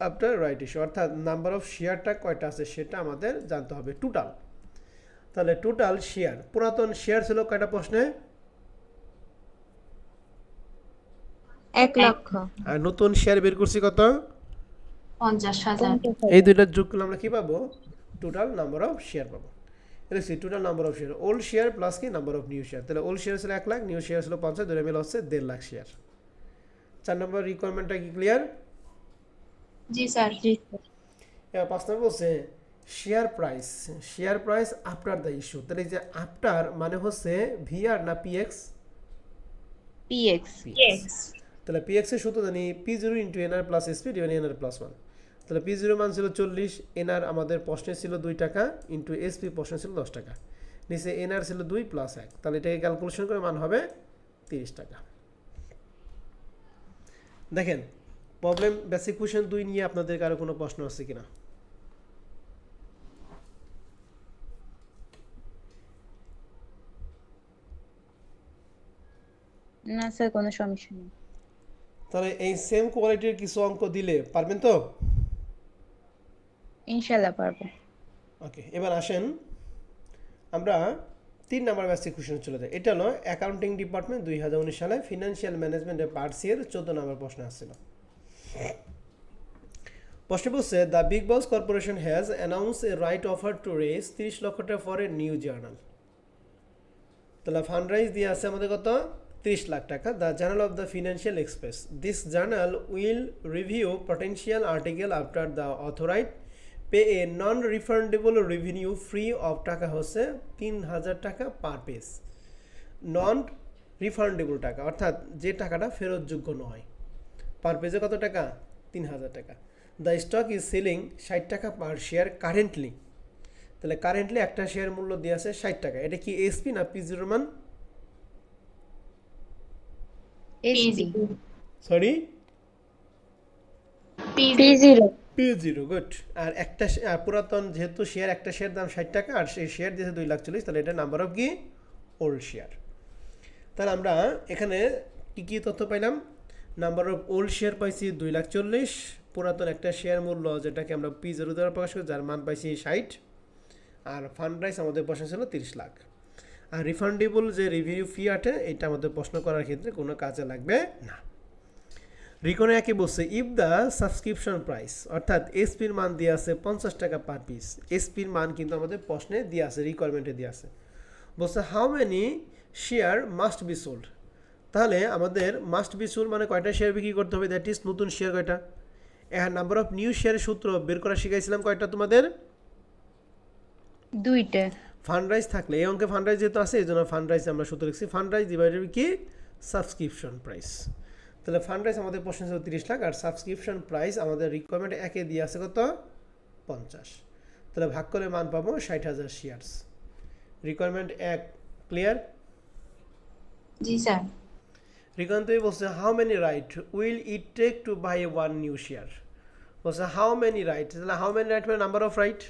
after right issue, অর্থাৎ নাম্বার অফ শেয়ারটা কয়টা আছে সেটা আমাদের জানতে হবে টোটাল। তাহলে টোটাল শেয়ার, পুরাতন শেয়ার ছিল কয়টা প্রশ্নে? 1 লক্ষ। আর নতুন শেয়ার বের করছি কত? 50,000। এই দুইটা যোগ করলে আমরা কি পাবো? টোটাল নাম্বার অফ শেয়ার পাবো। দেখছি total number of share old share plus কি নাম্বার অফ নিউ শেয়ার। তাহলে ওল্ড শেয়ার ছিল 1 লাখ, নিউ শেয়ার ছিল 50, দুটো মিলে হচ্ছে 1.5 লাখ শেয়ার। 4 নম্বর রিকোয়ারমেন্টটা কি ক্লিয়ার? জি স্যার। জি স্যার। এবার 5 নম্বর বলছে share price. Share price after the issue. তাহলে এই যে আফটার মানে হচ্ছে ভিআর না পিএক্স? পিএক্স। এক্স। তাহলে পিএক্স এর সূত্র জানি P0 into NR plus SP divide NR plus 1। তাহলে P0 মান ছিল 40, এনআর আমাদের প্রশ্নে ছিল 2 টাকা, ইন্টু এসপি প্রশ্নে ছিল 10 টাকা, নিচে এনআর ছিল 2 প্লাস 1। তাহলে এটাকে ক্যালকুলেশন করে মান হবে 30 টাকা। দেখেন প্রবলেম বেসিক কোশ্চেন 2 নিয়ে আপনাদের কারো কোনো প্রশ্ন আছে কিনা? না স্যার, কোনো সমস্যা নেই। তাহলে এই সেম কোয়ালিটির কিছু অঙ্ক দিলে পারবেন তো? ইনশাআল্লাহ পারবো। ওকে, এবার আসেন আমরা 3 নাম্বার বেসিক কোশ্চেন চলে যাই। এটা হলো অ্যাকাউন্টিং ডিপার্টমেন্ট 2019 সালে ফিনান্সিয়াল ম্যানেজমেন্টের পার্ট সি এর 14 নম্বর প্রশ্ন আসছিল। প্রশ্ন বলছে the big boss corporation has announce a right offer to raise 30 lakh taka for a new journal. তাহলে ফান্ড রাইজ দিয়ে আছে আমাদের কত? 30 লাখ টাকা। The journal of the Financial Express, this journal will review potential article after the authorise pay a non refundable revenue free of taka হচ্ছে 3,000 টাকা per page. Non refundable টাকা অর্থাৎ যে টাকাটা ফেরতযোগ্য নয়, পার পেজে কত টাকা? 3,000 টাকা। দ্য স্টক ইজ সেলিং 60 টাকা পার শেয়ার কারেন্টলি। তাহলে কারেন্টলি একটা শেয়ার মূল্য দিয়ে আছে 60 টাকা। এটা কি এসপি না P0 মান? SB. Sorry P0. P0 good. আর একটা পুরাতন যেহেতু শেয়ার, একটা শেয়ার দাম 60 টাকা আর সেই শেয়ার দিয়েছে 2,40,000, তাহলে এটা নাম্বার অফ কি ওল্ড শেয়ার। তাহলে আমরা এখানে কি কি তথ্য পাইলাম? নাম্বার অফ ওল্ড শেয়ার পাইছি 2,40,000, পুরাতন একটা শেয়ার মূল্য যেটাকে আমরা P0 দ্বারা প্রকাশ করি যার মান পাইছি 60, আর ফান্ড রাইজ আমাদের প্রশ্ন ছিল 30 লাখ। আর রিফান্ডেবল যে রিভিউ ফি আছে এটা আমাদের প্রশ্ন করার ক্ষেত্রে কোনো কাজে লাগবে না। রিকনে একই বলছে ইফ দ্য সাবস্ক্রিপশন প্রাইস, অর্থাৎ এসপির মান দিয়ে আছে 50 টাকা পার পিস। এসপির মান কিন্তু আমাদের প্রশ্নে দিয়ে আছে, রিকোয়ারমেন্টে দিয়ে আছে। বলছে how many share must be sold, তাহলে আমাদের মাস্ট বি সোল্ড মানে কয়টা শেয়ার বিক্রি করতে হবে, দ্যাট ইজ নতুন শেয়ার কয়টা। নাম্বার অফ নিউ শেয়ারের সূত্র বের করা শিখাইছিলাম কয়টা তোমাদের? 2টা। ফান্ড রাইজ থাকলে, এই অঙ্কে ফান্ড রাইজ যেহেতু আছে এই জন্য ফান্ড রাইজ আমরা সূত্র লিখছি, ফান্ড রাইজ ডিভাইডেড কি সাবস্ক্রিপশন প্রাইস। তাহলে ফান্ড রাইজ আমাদের প্রশ্ন ছিল 30 লাখ, আর সাবস্ক্রিপশন প্রাইস আমাদের রিকোয়ারমেন্ট একে দিয়ে আছে কত 50। তাহলে ভাগ করে মান পাবো 60,000 শেয়ারস। Requirement 1 clear? জি স্যার। রিকোয়ারমেন্ট 2 বলছে how many right will it take to buy one new share. বলছে হাউ মেনি রাইট, তাহলে হাউ মেনি রাইট মানে নাম্বার অফ রাইট।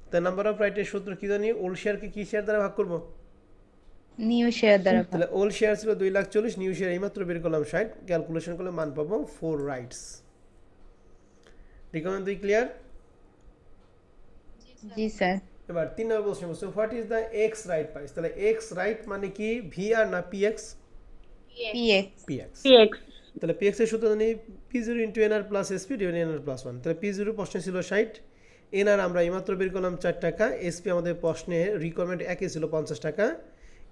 তাহলে নাম্বার অফ রাইটের সূত্র কি জানি, ওল্ড শেয়ারকে কি শেয়ার দ্বারা ভাগ করবো? নিউ শেয়ার দ্বারা ভাগ। তাহলে ওল্ড শেয়ার ছিল 2,40,000, নিউ শেয়ার এইমাত্র বের করলাম 60, ক্যালকুলেশন করলে মান পাবো 4 রাইটস। Recommend 2 clear? জি স্যার। এবার 3 নম্বর প্রশ্ন বলছে what is the x right price. তাহলে এক্স রাইট মানে কি, ভি আর না পিএক্স? PX। পিএক্স। তাহলে পিএক্স এর সূত্র জানি P0 into NR plus SP divide NR plus 1। তাহলে P0 প্রশ্নে ছিল 60, এনআর আমরা এইমাত্র বের করলাম 4 টাকা, এসপি আমাদের প্রশ্নে রিকোয়ারমেন্ট একই ছিল 50 টাকা,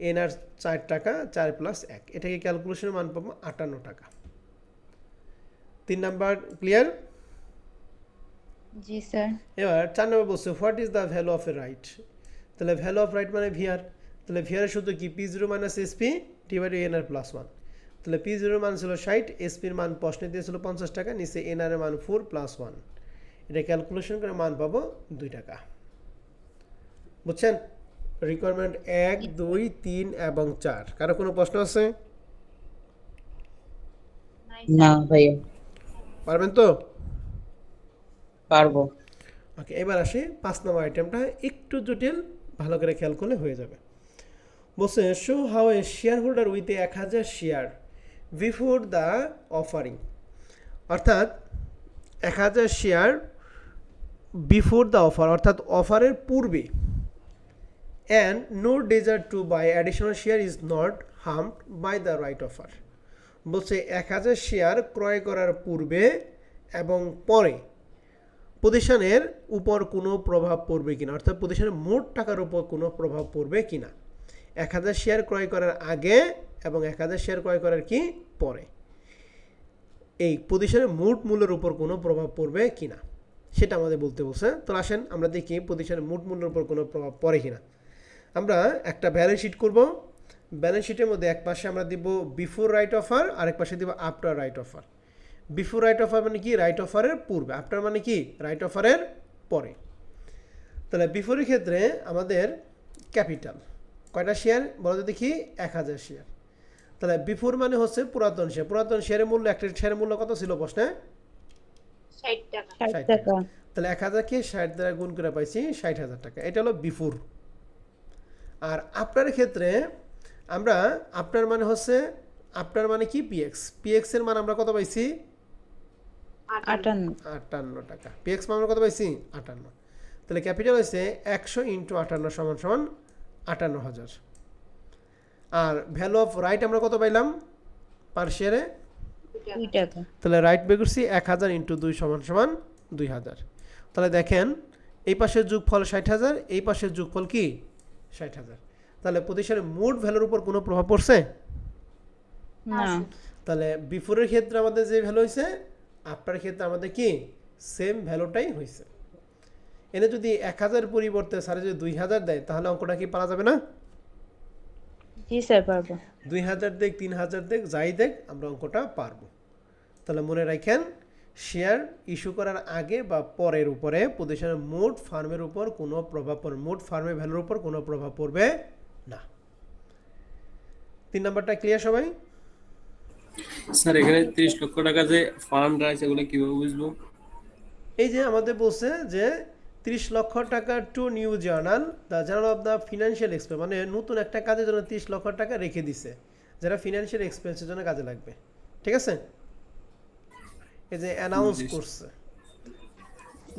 এনআর 4 টাকা, 4 প্লাস 1, এটাকে ক্যালকুলেশনের মান পাবো 58 টাকা। 3 নাম্বার ক্লিয়ার? জি স্যার। এবার 4 নম্বর বলছে what is the value of A right. তাহলে ভ্যালু অফ রাইট মানে ভিআর। তাহলে ভিআর এর সূত্র কি, P0 minus SP divide NR plus 1। তাহলে P0 এর মান ছিল 60, এসপির মান প্রশ্নে দিয়েছিল 50 টাকা, নিচে এনআর এর মান 4 প্লাস 1, এটা ক্যালকুলেশন করে মান পাবো 2 টাকা। বুঝছেন? রিকোয়ারমেন্ট 1, 2, 3 এবং 4। কারো কোনো প্রশ্ন আছে? না ভাইয়া, পারবেন তো? পারবো। ওকে, এবার আসি 5 নম্বর আইটেমটা, একটু জটিল, ভালো করে খেয়াল করলে হয়ে যাবে। বলছে show how a share holder with 1000 share before the offering, অর্থাৎ 1000 শেয়ার বিফোর দ্য অফার, অর্থাৎ অফারের পূর্বে, and no desire to buy additional share is not harmed by the right offer. বলছে 1000 শেয়ার ক্রয় করার পূর্বে এবং পরে প্রতিষ্ঠানের উপর কোনো প্রভাব পড়বে কিনা, অর্থাৎ প্রতিষ্ঠানের মোট টাকার উপর কোনো প্রভাব পড়বে কিনা। 1000 শেয়ার ক্রয় করার আগে এবং 1000 শেয়ার ক্রয় করার কি পরে, এই প্রতিষ্ঠানের মোট মূল্যের উপর কোনো প্রভাব পড়বে কিনা সেটা আমাদের বলতে বলছে। তো আসেন আমরা দেখি প্রতিষ্ঠানের মোট মূল্যের উপর কোনো প্রভাব পড়ে কিনা। আমরা একটা ব্যালেন্স শিট করব, ব্যালেন্স শিটের মধ্যে এক পাশে আমরা দিব বিফোর রাইট অফার, আরেক পাশে দিব after right offer. Before right offer মানে কি, রাইট অফারের পূর্বে, আফটার মানে কি, রাইট অফারের পরে। তাহলে বিফোরের ক্ষেত্রে আমাদের ক্যাপিটাল কয়টা শেয়ার বলো তো দেখি, 1000 শেয়ার। তাহলে বিফোর মানে হচ্ছে পুরাতন শেয়ার, পুরাতন শেয়ারের মূল্য, একটা শেয়ারের মূল্য কত ছিল প্রশ্নে? 60 টাকা। 60 টাকা। তাহলে 1000কে 60 দ্বারা গুণ করে পাইছি 60,000 টাকা, এটা হলো বিফোর। আর আফটারের ক্ষেত্রে আমরা আফটার মানে হচ্ছে, আফটার মানে কি পিএক্স, পিএক্স এর মান আমরা কত পাইছি 58। 58 টাকা, পিএক্স মান আমরা কত পাইছি 58। তাহলে ক্যাপিটাল হচ্ছে 100 ইন্টু 58 সমান সমান 58,000। আর ভ্যালু অফ রাইট আমরা কত পাইলাম পার শেয়ারে 2 টাকা। তাহলে রাইট বের করছি 1000 ইন্টু 2 সমান সমান 2000। তাহলে দেখেন এই পাশের যোগফল 60,000, এই পাশের যোগফল কি 60,000। তাহলে প্রতিষ্ঠানের মোট ভ্যালুর উপর কোনো প্রভাব পড়ছে না। তাহলে বিফোরের ক্ষেত্রে আমাদের যে ভ্যালু হয়েছে, আফটারের ক্ষেত্রে আমাদের কি সেম ভ্যালুটাই হয়েছে। এনে যদি 1000 পরিবর্তে স্যারে যদি 2000 দেয় তাহলে অঙ্কটা কি পারা যাবে না? জি স্যার পারবো। 2000 দেখ 3000 দেখ যাই দেখ আমরা অঙ্কটা পারবো। তাহলে মনে রাখেন শেয়ার ইস্যু করার আগে বা পরের উপরে প্রতিষ্ঠানের মোট ফার্মের উপর কোনো প্রভাব পড়বে, মোট ফার্মের ভ্যালুর উপর কোনো প্রভাব পড়বে না। 3 নাম্বারটা ক্লিয়ার সবাই? স্যার এখানে 30 লক্ষ টাকা যে ফান্ড আছে এগুলো কিভাবে বুঝবো? এই যে আমাদের বলছে যে 30 লক্ষ টাকা two new journal the journal of the financial expense, মানে নতুন একটা কাজের জন্য 30 লক্ষ টাকা রেখে দিছে, যারা ফিনান্সিয়াল এক্সপেন্সের জন্য কাজে লাগবে। ঠিক আছে, এই যে অ্যানাউন্স বুঝেছি। করছে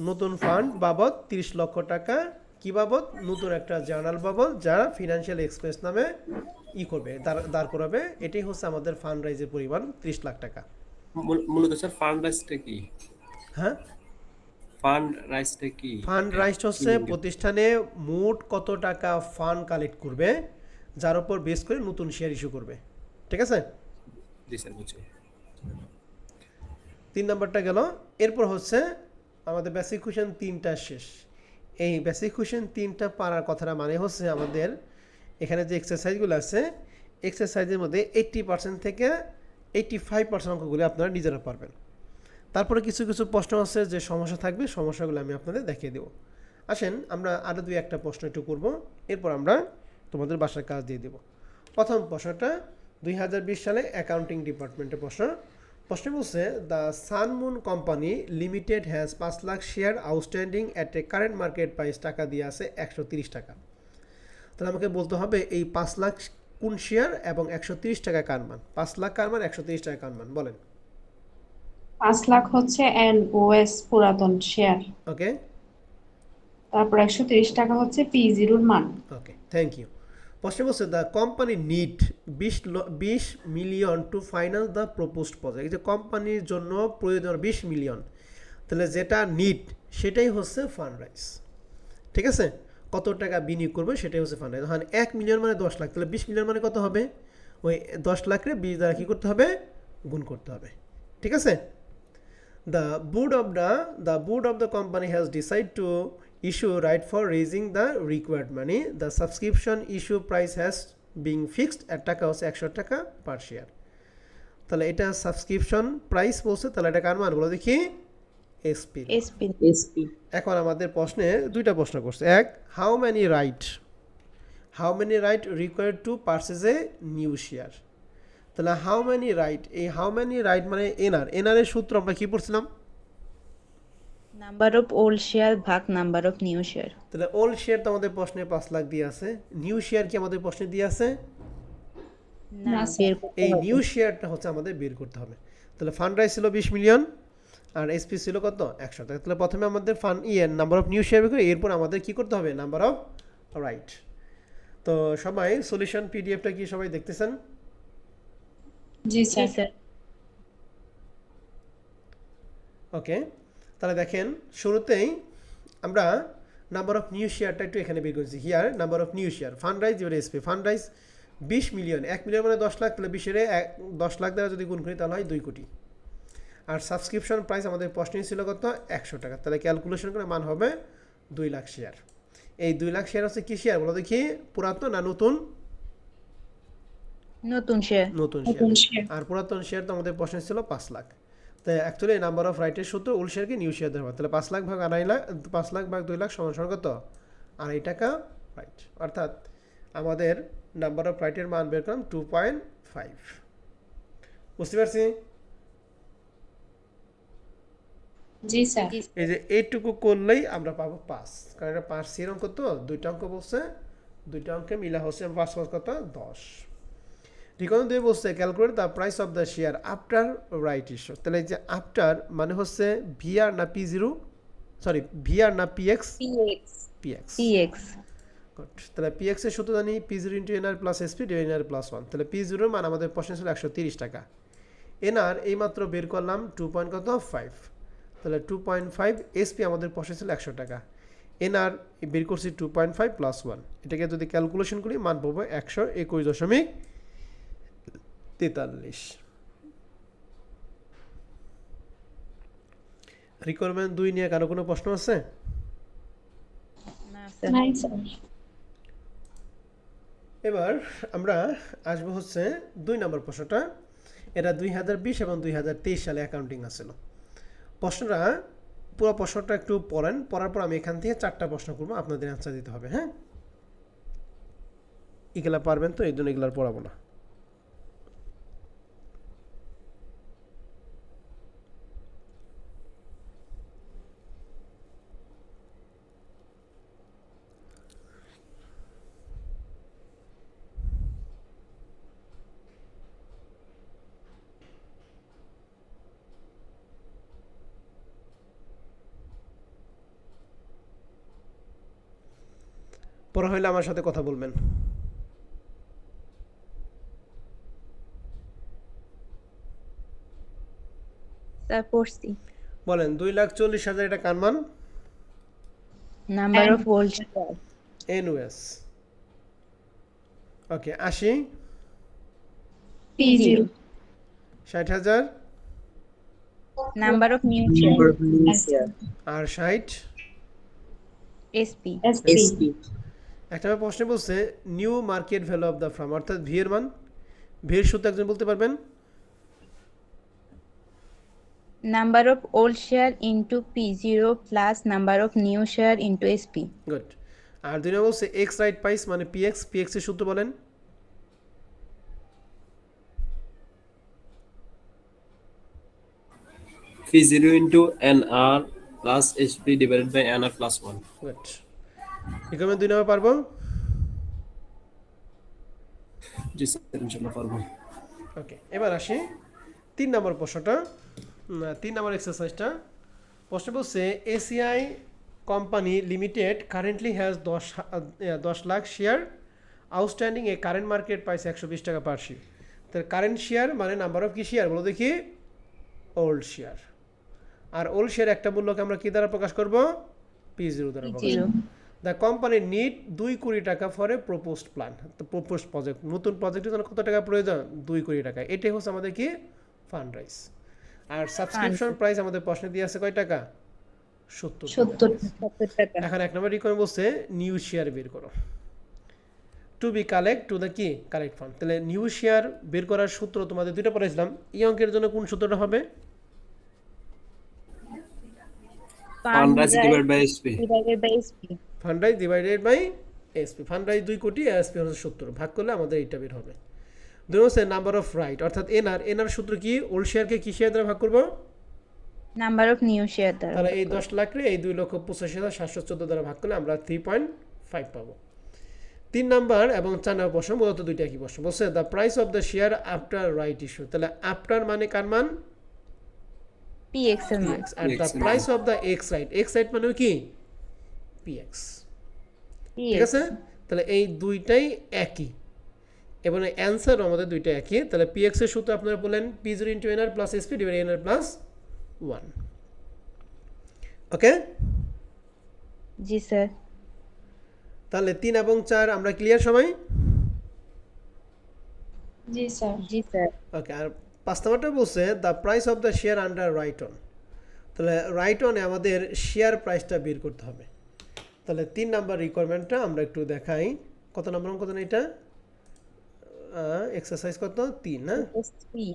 নতুন ফান্ড বাবদ 30 লক্ষ টাকা, কি বাবদ? নতুন একটা জার্নাল বাবদ, যারা ফিনান্সিয়াল এক্সপেন্স নামে করবে, দাঁড় করাবে। এটাই হচ্ছে আমাদের ফান্ড রাইজের পরিমাণ 30 লাখ টাকা। মূলত স্যার ফান্ড রাইজটা কি? হ্যাঁ, ফান্ড রাইজটা কি? ফান্ড রাইজ হচ্ছে প্রতিষ্ঠানে মোট কত টাকা ফান্ড কালেক্ট করবে, যার উপর বেস করে নতুন শেয়ার ইস্যু করবে। ঠিক আছে, জি স্যার বুঝছি। 3 নাম্বারটা গেল। এরপর হচ্ছে আমাদের বেসিক কোশ্চেন 3টা শেষ। এই বেসিক কোশ্চেন 3টা পারার কথাটা মানে হচ্ছে আমাদের এখানে যে এক্সারসাইজগুলো আছে, এক্সারসাইজের মধ্যে 80% থেকে 85% অঙ্কগুলো আপনারা নিজেরা পারবেন। তারপরে কিছু কিছু প্রশ্ন আছে যে সমস্যা থাকবে, সমস্যাগুলো আমি আপনাদের দেখিয়ে দেবো। আসেন আমরা আরও 2-1টা প্রশ্ন একটু করব, এরপর আমরা তোমাদের বাসার কাজ দিয়ে দেব। প্রথম প্রশ্নটা 2020 সালে অ্যাকাউন্টিং ডিপার্টমেন্টের প্রশ্ন। প্রশ্ন বলছে the Sunmoon company limited has 5 lakh share outstanding at a current market price, টাকা দিয়ে আছে 130 টাকা। তাহলে আমাকে বলতে হবে এই 5 লাখ কোন শেয়ার এবং 130 টাকা কার মান? 5 লাখ কার মান, 130 টাকা কার মান বলেন। 5 লাখ হচ্ছে এনওএস পুরাতন শেয়ার, ওকে তারপর 130 টাকা হচ্ছে P0 এর মান। ওকে, থ্যাংক ইউ। প্রশ্ন বলছে the company need 20 million two finance the proposed project. এই যে কোম্পানির জন্য প্রয়োজন 20 মিলিয়ন, তাহলে যেটা নিড সেটাই হচ্ছে ফান্ড রাইজ। ঠিক আছে, কত টাকা বিনিয়োগ করবে সেটাই হচ্ছে ফান্ড রাইজ। ধরেন 1 মিলিয়ন মানে 10 লাখ, তাহলে 20 মিলিয়ন মানে কত হবে? ওই 10 লাখের 20 দ্বারা কী করতে হবে? গুণ করতে হবে। ঠিক আছে, The board of the company has decided to issue right for raising the required money. The subscription issue price has been fixed at টাকা হচ্ছে 100 টাকা পার শেয়ার। তাহলে এটা সাবস্ক্রিপশন প্রাইস বলছে, তাহলে এটা কার মান বলো দেখি? এসপি। এসপি। এসপি এখন আমাদের প্রশ্নে 2টা প্রশ্ন করছে। এক, how many right required to purchase a new share. তাহলে হাউ মেনি রাইট, এই হাউ মেনি রাইট মানে এনআর এর সূত্র আমরা কি পড়ছিলাম? নাম্বার অফ ওল্ড শেয়ার ভাগ নাম্বার অফ নিউ শেয়ার। তাহলে ওল্ড শেয়ার তো আমাদের প্রশ্নে 5 লাখ দিয়ে আছে, নিউ শেয়ার কি আমাদের প্রশ্নে দিয়ে আছে? না, বের করতে এই হবে। নিউ শেয়ারটা হচ্ছে আমাদের বের করতে হবে। তাহলে ফান্ড রাইজ ছিল 20 মিলিয়ন আর এসপি ছিল কত? 100 টাকা। তাহলে প্রথমে আমাদের নাম্বার অফ নিউ শেয়ার বের করে, এরপর আমাদের কি করতে হবে? Number of right. তো সবাই সলিউশন পিডিএফটা কি সবাই দেখতেছেন? জি জি স্যার। স্যার। ওকে, তাহলে দেখেন শুরুতেই আমরা নাম্বার অফ নিউ শেয়ারটা একটু এখানে বের করেছি। Here number of new share, fund raise এবার SP. Fund raise 20 million, 1 million মানে 10 লাখ, তাহলে 20 10 লাখ দ্বারা যদি গুণ করি তাহলে হয় 2 কোটি। আর সাবস্ক্রিপশন প্রাইস আমাদের প্রশ্নই ছিল কত? 100 টাকা। তাহলে ক্যালকুলেশন করে মান হবে 2 লাখ শেয়ার। এই 2 লাখ শেয়ার হচ্ছে কি শেয়ার বলো দেখি? পুরাতন না নতুন? নতুন শেয়ার। নতুন শেয়ার। আর পুরাতন শেয়ার তো আমাদের প্রশ্নে ছিল 5 লাখ। তাই অ্যাকচুয়ালি নাম্বার অফ রাইটের সূত্র ওল্ড শেয়ারকে নিউ শেয়ার দেওয়া হয়। তাহলে 5 লাখ ভাগ 2.5 লাখ, 5 লাখ ভাগ 2 লাখ সমান কত? 2.5 টাকা রাইট। অর্থাৎ আমাদের নাম্বার অফ রাইটের মান বের করলাম 2.5। বুঝতে পারছি? জি স্যার। এই যে এইটুকু করলেই আমরা পাবো 5, কারণ এটা 5 এর অঙ্ক তো, 2টা অঙ্ক বলছে, 2টা অঙ্কে মিলা হচ্ছে 5 5 কত? 10। ঠিকানা দিয়ে বলছে calculate the price of the share after right issue. তাহলে এই যে আফটার মানে হচ্ছে ভিআর না P0, সরি ভিআর না PX? PX। গুড। তাহলে PX এর সূত্র জানি P0 into NR plus SP divide NR plus 1। তাহলে P0 এর মান আমাদের প্রশ্ন ছিল 130 টাকা। এনআর এইমাত্র বের করলাম 2.5, তাহলে 2.5। এসপি আমাদের প্রশ্ন ছিল 100 টাকা। এনআর বের করছি 2.5 প্লাস 1। এটাকে যদি ক্যালকুলেশন করি মান পাবো 121.43। রিকোয়ারমেন্ট 2 নিয়ে কারো কোনো প্রশ্ন আছে? না স্যার। নাই স্যার। এবার আমরা আসবো হচ্ছে 2 নম্বর প্রশ্নটা। এটা 2020 এবং 2023 সালে অ্যাকাউন্টিং আসছিল। প্রশ্নটা পুরো প্রশ্নটা একটু পড়েন, পড়ার পর আমি এখান থেকে 4টা প্রশ্ন করবো, আপনাদের অ্যান্সার দিতে হবে। হ্যাঁ, এগুলা পারবেন তো, এই জন্য এগুলার পড়াবো না। পড়া হলে আমার সাথে কথা বলবেন। স্যার পড়ছি। বলেন 2,40,000 এটা কার মান? Number of old share NOS. Okay 80, P0. 60,000 number of new Number share of new share. আর 60। SP SP. একটা প্রশ্ন বলছে new market value of the firm, অর্থাৎ ভি এর মান। ভি এর সূত্র একজন বলতে পারবেন? Number of old share into P0 plus number of new share into SP. Good. আর 2 নম্বর বলছে এক্স রাইট প্রাইস মানে পিএক্স। পিএক্স এর সূত্র বলেন। P0 into NR plus HP divided by NR plus 1. Good. Recommend 2 নম্বর পারবো? জি স্যার ইনশাআল্লাহ পারবো। ওকে এবার আসি 3 নম্বর প্রশ্নটা। 3 নম্বর এক্সারসাইজটা। প্রশ্ন বলছে ACI company limited currently has 10 lakh share outstanding a current market price 120 টাকা পার শেয়ার। তাহলে কারেন্ট শেয়ার মানে নাম্বার অফ কি শেয়ার বলো দেখি? Old share. আর ওল্ড শেয়ার একটা মূল্যকে আমরা কি দ্বারা প্রকাশ করব? P0 দ্বারা প্রকাশ P0 করব। দ্য কোম্পানি নিড 2 কোটি টাকা ফর এ প্রপোজড প্ল্যান। তো প্রপোজড প্রজেক্ট, নতুন প্রজেক্টের জন্য কত টাকা প্রয়োজন? 2 কোটি টাকা। এটাই হচ্ছে আমাদের কি ফান্ড রাইজ। আর সাবস্ক্রিপশন প্রাইস আমাদের প্রশ্নে দিয়ে আছে কয় টাকা? 70 টাকা। 70 টাকা। এখন 1 নম্বর রিকোয়ারমেন্ট বলছে নিউ শেয়ার বের করো। To be collect to the কি কালেক্ট ফান্ড। তাহলে নিউ শেয়ার বের করার সূত্র তোমাদের দুইটা পড়াইছিলাম। এই অঙ্কের জন্য কোন সূত্রটা হবে? Fund rise divided by SP. Divided by SP. Fund raise divided by SP. Fund raise 2 crore, SP হচ্ছে 70। ভাগ করলে আমাদের এইটা বের হবে। দুই হচ্ছে নাম্বার অফ রাইট, অর্থাৎ এনআর। এনআর সূত্র কি? ওল্ড শেয়ারকে কি শেয়ার দ্বারা ভাগ করব? নাম্বার অফ নিউ শেয়ার দ্বারা। তাহলে এই 10 লাখ রে এই 2,85,714 দ্বারা ভাগ করলে আমরা 3.5 পাবো। 3 নাম্বার এবং 4 নম্বর প্রশ্ন মূলত দুইটা একই প্রশ্ন। বলছে the price of the share after right issue. তাহলে আফটার মানে কার মান? পিএক্স এর মান। Are the price of the x right. X right মানে কি? পিএক্স। ঠিক আছে? তাহলে এই দুইটাই একই এবং অ্যান্সার আমাদের দুইটা একই। তাহলে পিএক্স এর সূত্র আপনারা বলেন P0 into NR plus SP divided NR plus 1। ওকে? জি স্যার। তাহলে 3 এবং 4 আমরা ক্লিয়ার সবাই? জি স্যার। জি স্যার। ওকে। আর 5 নাম্বারটা বলছে the price of the share under right on. তাহলে রাইট অনে আমাদের শেয়ার প্রাইসটা বের করতে হবে। তাহলে 3 নাম্বার রিকোয়ারমেন্টটা আমরা একটু দেখাই। কত নাম্বার অঙ্ক জানেন এটা? এক্সারসাইজ কত? 3 না? এসপি।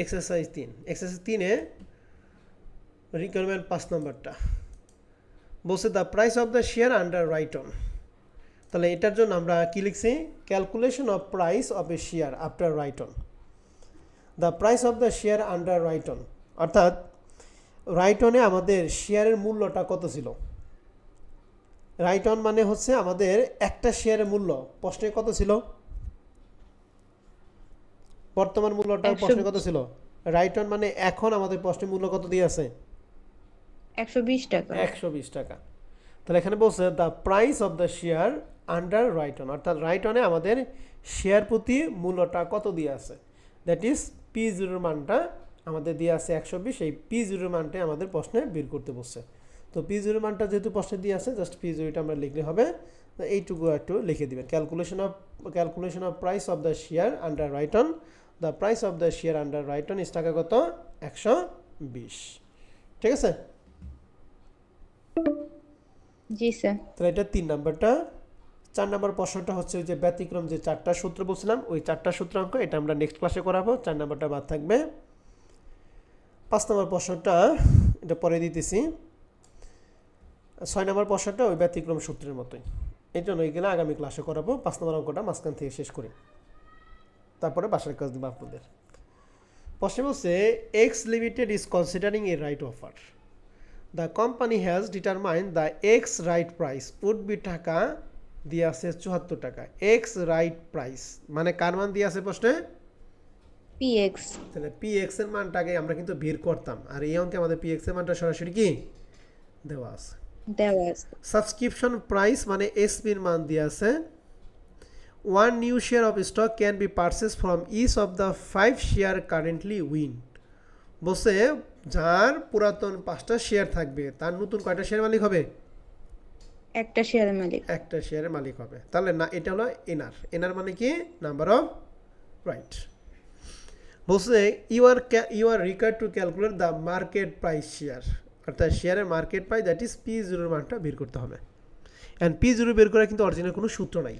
এক্সারসাইজ 3। এক্সারসাইজ 3 এ রিকোয়ারমেন্ট 5 নাম্বারটা বলছে the price of the share under right on. তাহলে এটার জন্য আমরা কি লিখছি? Calculation of price of A share after right on. The price of the share under right on, অর্থাৎ রাইট অনে আমাদের শেয়ারের মূল্যটা কত ছিল? রাইট অন মানে হচ্ছে আমাদের একটা শেয়ারের মূল্য প্রশ্নে কত ছিল? বর্তমান মূল্যটা প্রশ্নে কত ছিল? রাইট অন মানে এখন আমাদের প্রশ্নের মূল্য কত দিয়ে আছে? 120 টাকা। 120 টাকা। তাহলে এখানে বলছে the price of the share under right on, অর্থাৎ রাইট অনে আমাদের শেয়ার প্রতি মূল্যটা কত দিয়ে আছে? দ্যাট ইজ P0 মানটা আমাদের দিয়ে আছে 120। এই P0 মানটা আমাদের প্রশ্নে বের করতে বলছে। তো P0 মানটা যেহেতু প্রশ্নে দিয়ে আছে জাস্ট P0টা আমরা লিখলে হবে। এইটুকু একটু লিখে দিবেন। Calculation of price of the share under right on. The price of the share under right on is টাকা কত? 120। ঠিক আছে? জি স্যার। তাহলে এটা 3 নাম্বারটা। 4 নাম্বার প্রশ্নটা হচ্ছে ওই যে ব্যতিক্রম যে 4টা সূত্র বলছিলাম ওই 4টা সূত্রাঙ্ক, এটা আমরা নেক্সট ক্লাসে করাবো। 4 নাম্বারটা বাদ থাকবে। 5 নাম্বার প্রশ্নটা এটা পরে দিতেছি। 6 নাম্বার প্রশ্নটা ওই ব্যতিক্রম সূত্রের মতোই। এই জন্য এইগুলো আগামী ক্লাসে করাবো। 5 নাম্বার অঙ্কটা মাঝখান থেকে শেষ করি, তারপরে বাসার কাজ দেবো আপনাদের। প্রশ্ন বলছে X Limited is considering a right offer. The company has determined the x right price would be taka দিয়ে আছে 74 টাকা। এক্স রাইট প্রাইস মানে কার মান দিয়ে আছে প্রশ্নে? পিএক্স। তাহলে PX এর মানটাকে আমরা কিন্তু বের করতাম, আর এই অঙ্কে আমাদের PX এর মানটা সরাসরি কি দেওয়া আছে। দেওয়া আছে। সাবস্ক্রিপশন প্রাইস মানে এসপির মান দিয়ে আছে। One new share of stock can be purchase from each of the 5 share currently win. বসে যার পুরাতন 5টা শেয়ার থাকবে তার নতুন কয়টা শেয়ার মালিক হবে? একটা শেয়ারের মালিক। একটা শেয়ারের মালিক হবে। তাহলে না, এটা হলো এনআর। এনআর মানে কি? Number of right. বলছে you are required to calculate the market price share, অর্থাৎ শেয়ারের market price that is P0 মানটা বের করতে হবে। অ্যান্ড P0 বের করার কিন্তু অরিজিনাল কোনো সূত্র নাই।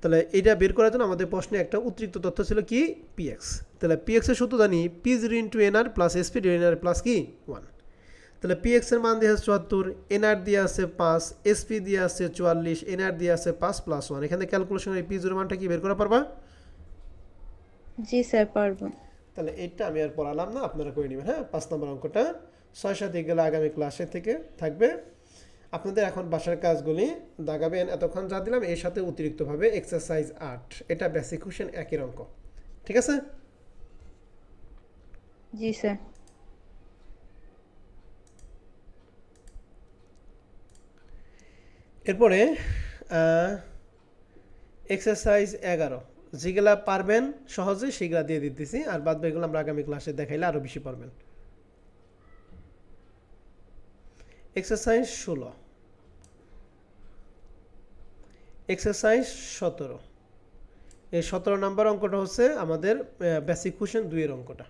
তাহলে এটা বের করার জন্য আমাদের প্রশ্নে একটা অতিরিক্ত তথ্য ছিল কি? পিএক্স। তাহলে পিএক্সের সূত্র জানি P0 into NR plus SP NR plus কি 1। তাহলে পিএক্সের মান দিয়ে আছে 74, এনআর দিয়ে আছে 5, এসপি দিয়ে আছে 44, এনআর দিয়ে আছে 5 প্লাস 1। এখানে ক্যালকুলেশনের P0 মানটা কি বের করা পারবা? জি স্যার, পারবো। তাহলে এইটা আমি আর পড়ালাম না, আপনারা করে নেবেন। হ্যাঁ, 5 নম্বর অঙ্কটা 6 গেলে আগামী ক্লাসে থেকে থাকবে। আপনাদের এখন বাসার কাজগুলি দাগাবেন। এতক্ষণ যা দিলাম এর সাথে অতিরিক্তভাবে এক্সারসাইজ 8, এটা বেসিক কোশ্চেন একের অঙ্ক, ঠিক আছে? জি স্যার। এরপরে এক্সারসাইজ 11, যেগুলা পারবেন সহজে সেগুলা দিয়ে দিতেছি, আর বাদ বাকিগুলো আমরা আগামী ক্লাসে দেখাইলে আরও বেশি পারবেন। Exercise 16, exercise 17। এই 17 নম্বর অঙ্কটা হচ্ছে আমাদের বেসিক কোশ্চেন 2 এর অঙ্কটা।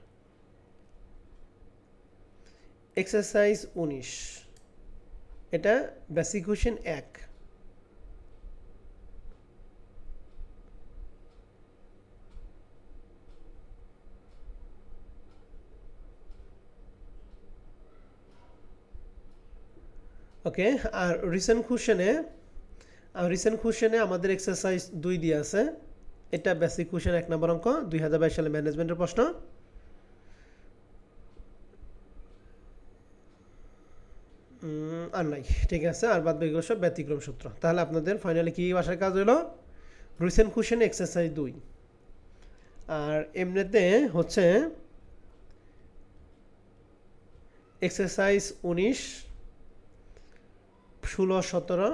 এক্সারসাইজ 19, এটা বেসিক কোশ্চেন 1। ওকে, আর রিসেন্ট কোশ্চেনে আমাদের এক্সারসাইজ 2 দিয়ে আছে। এটা বেসিক কোশ্চেন 1 নম্বর অঙ্ক, 2022 সালে ম্যানেজমেন্টের প্রশ্ন। আর নাই, ঠিক আছে। আর বাদ বাকি সব ব্যতিক্রম সূত্র। তাহলে আপনাদের ফাইনালি কি বাসার কাজ হলো? রিসেন্ট কোশ্চেন এক্সারসাইজ 2, আর এমনিতে হচ্ছে এক্সারসাইজ 19, 16, 17,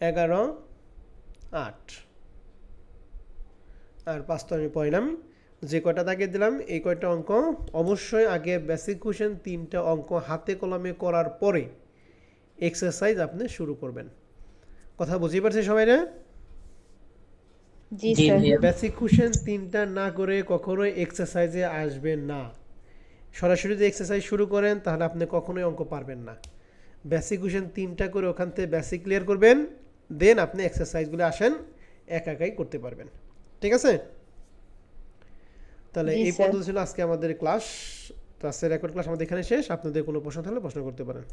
11, 8 আর 5 তো আমি পড়লাম। যে কয়টা দাগে দিলাম এই কয়টা অঙ্ক অবশ্যই আগে বেসিক কোশ্চেন 3টা অঙ্ক হাতে কলমে করার পরে এক্সারসাইজ আপনি শুরু করবেন। কথা বুঝতে পারছি সবাই? না, জি জি স্যার। ভাইয়া। বেসিক কোশ্চেন 3টা না করে কখনোই এক্সারসাইজে আসবেন না। সরাসরি যদি এক্সারসাইজ শুরু করেন তাহলে আপনি কখনোই অঙ্ক পারবেন না। বেসিক কোশ্চেন 3টা করে ওখান থেকে বেসিক ক্লিয়ার করবেন, দেন আপনি এক্সারসাইজগুলো আসেন একাই করতে পারবেন, ঠিক আছে? তাহলে জি এই স্যার। পর্যন্ত ছিল আজকে আমাদের ক্লাস। তো আজকের রেকর্ড ক্লাস আমাদের এখানে শেষ। আপনাদের কোনো প্রশ্ন থাকলে প্রশ্ন করতে পারেন।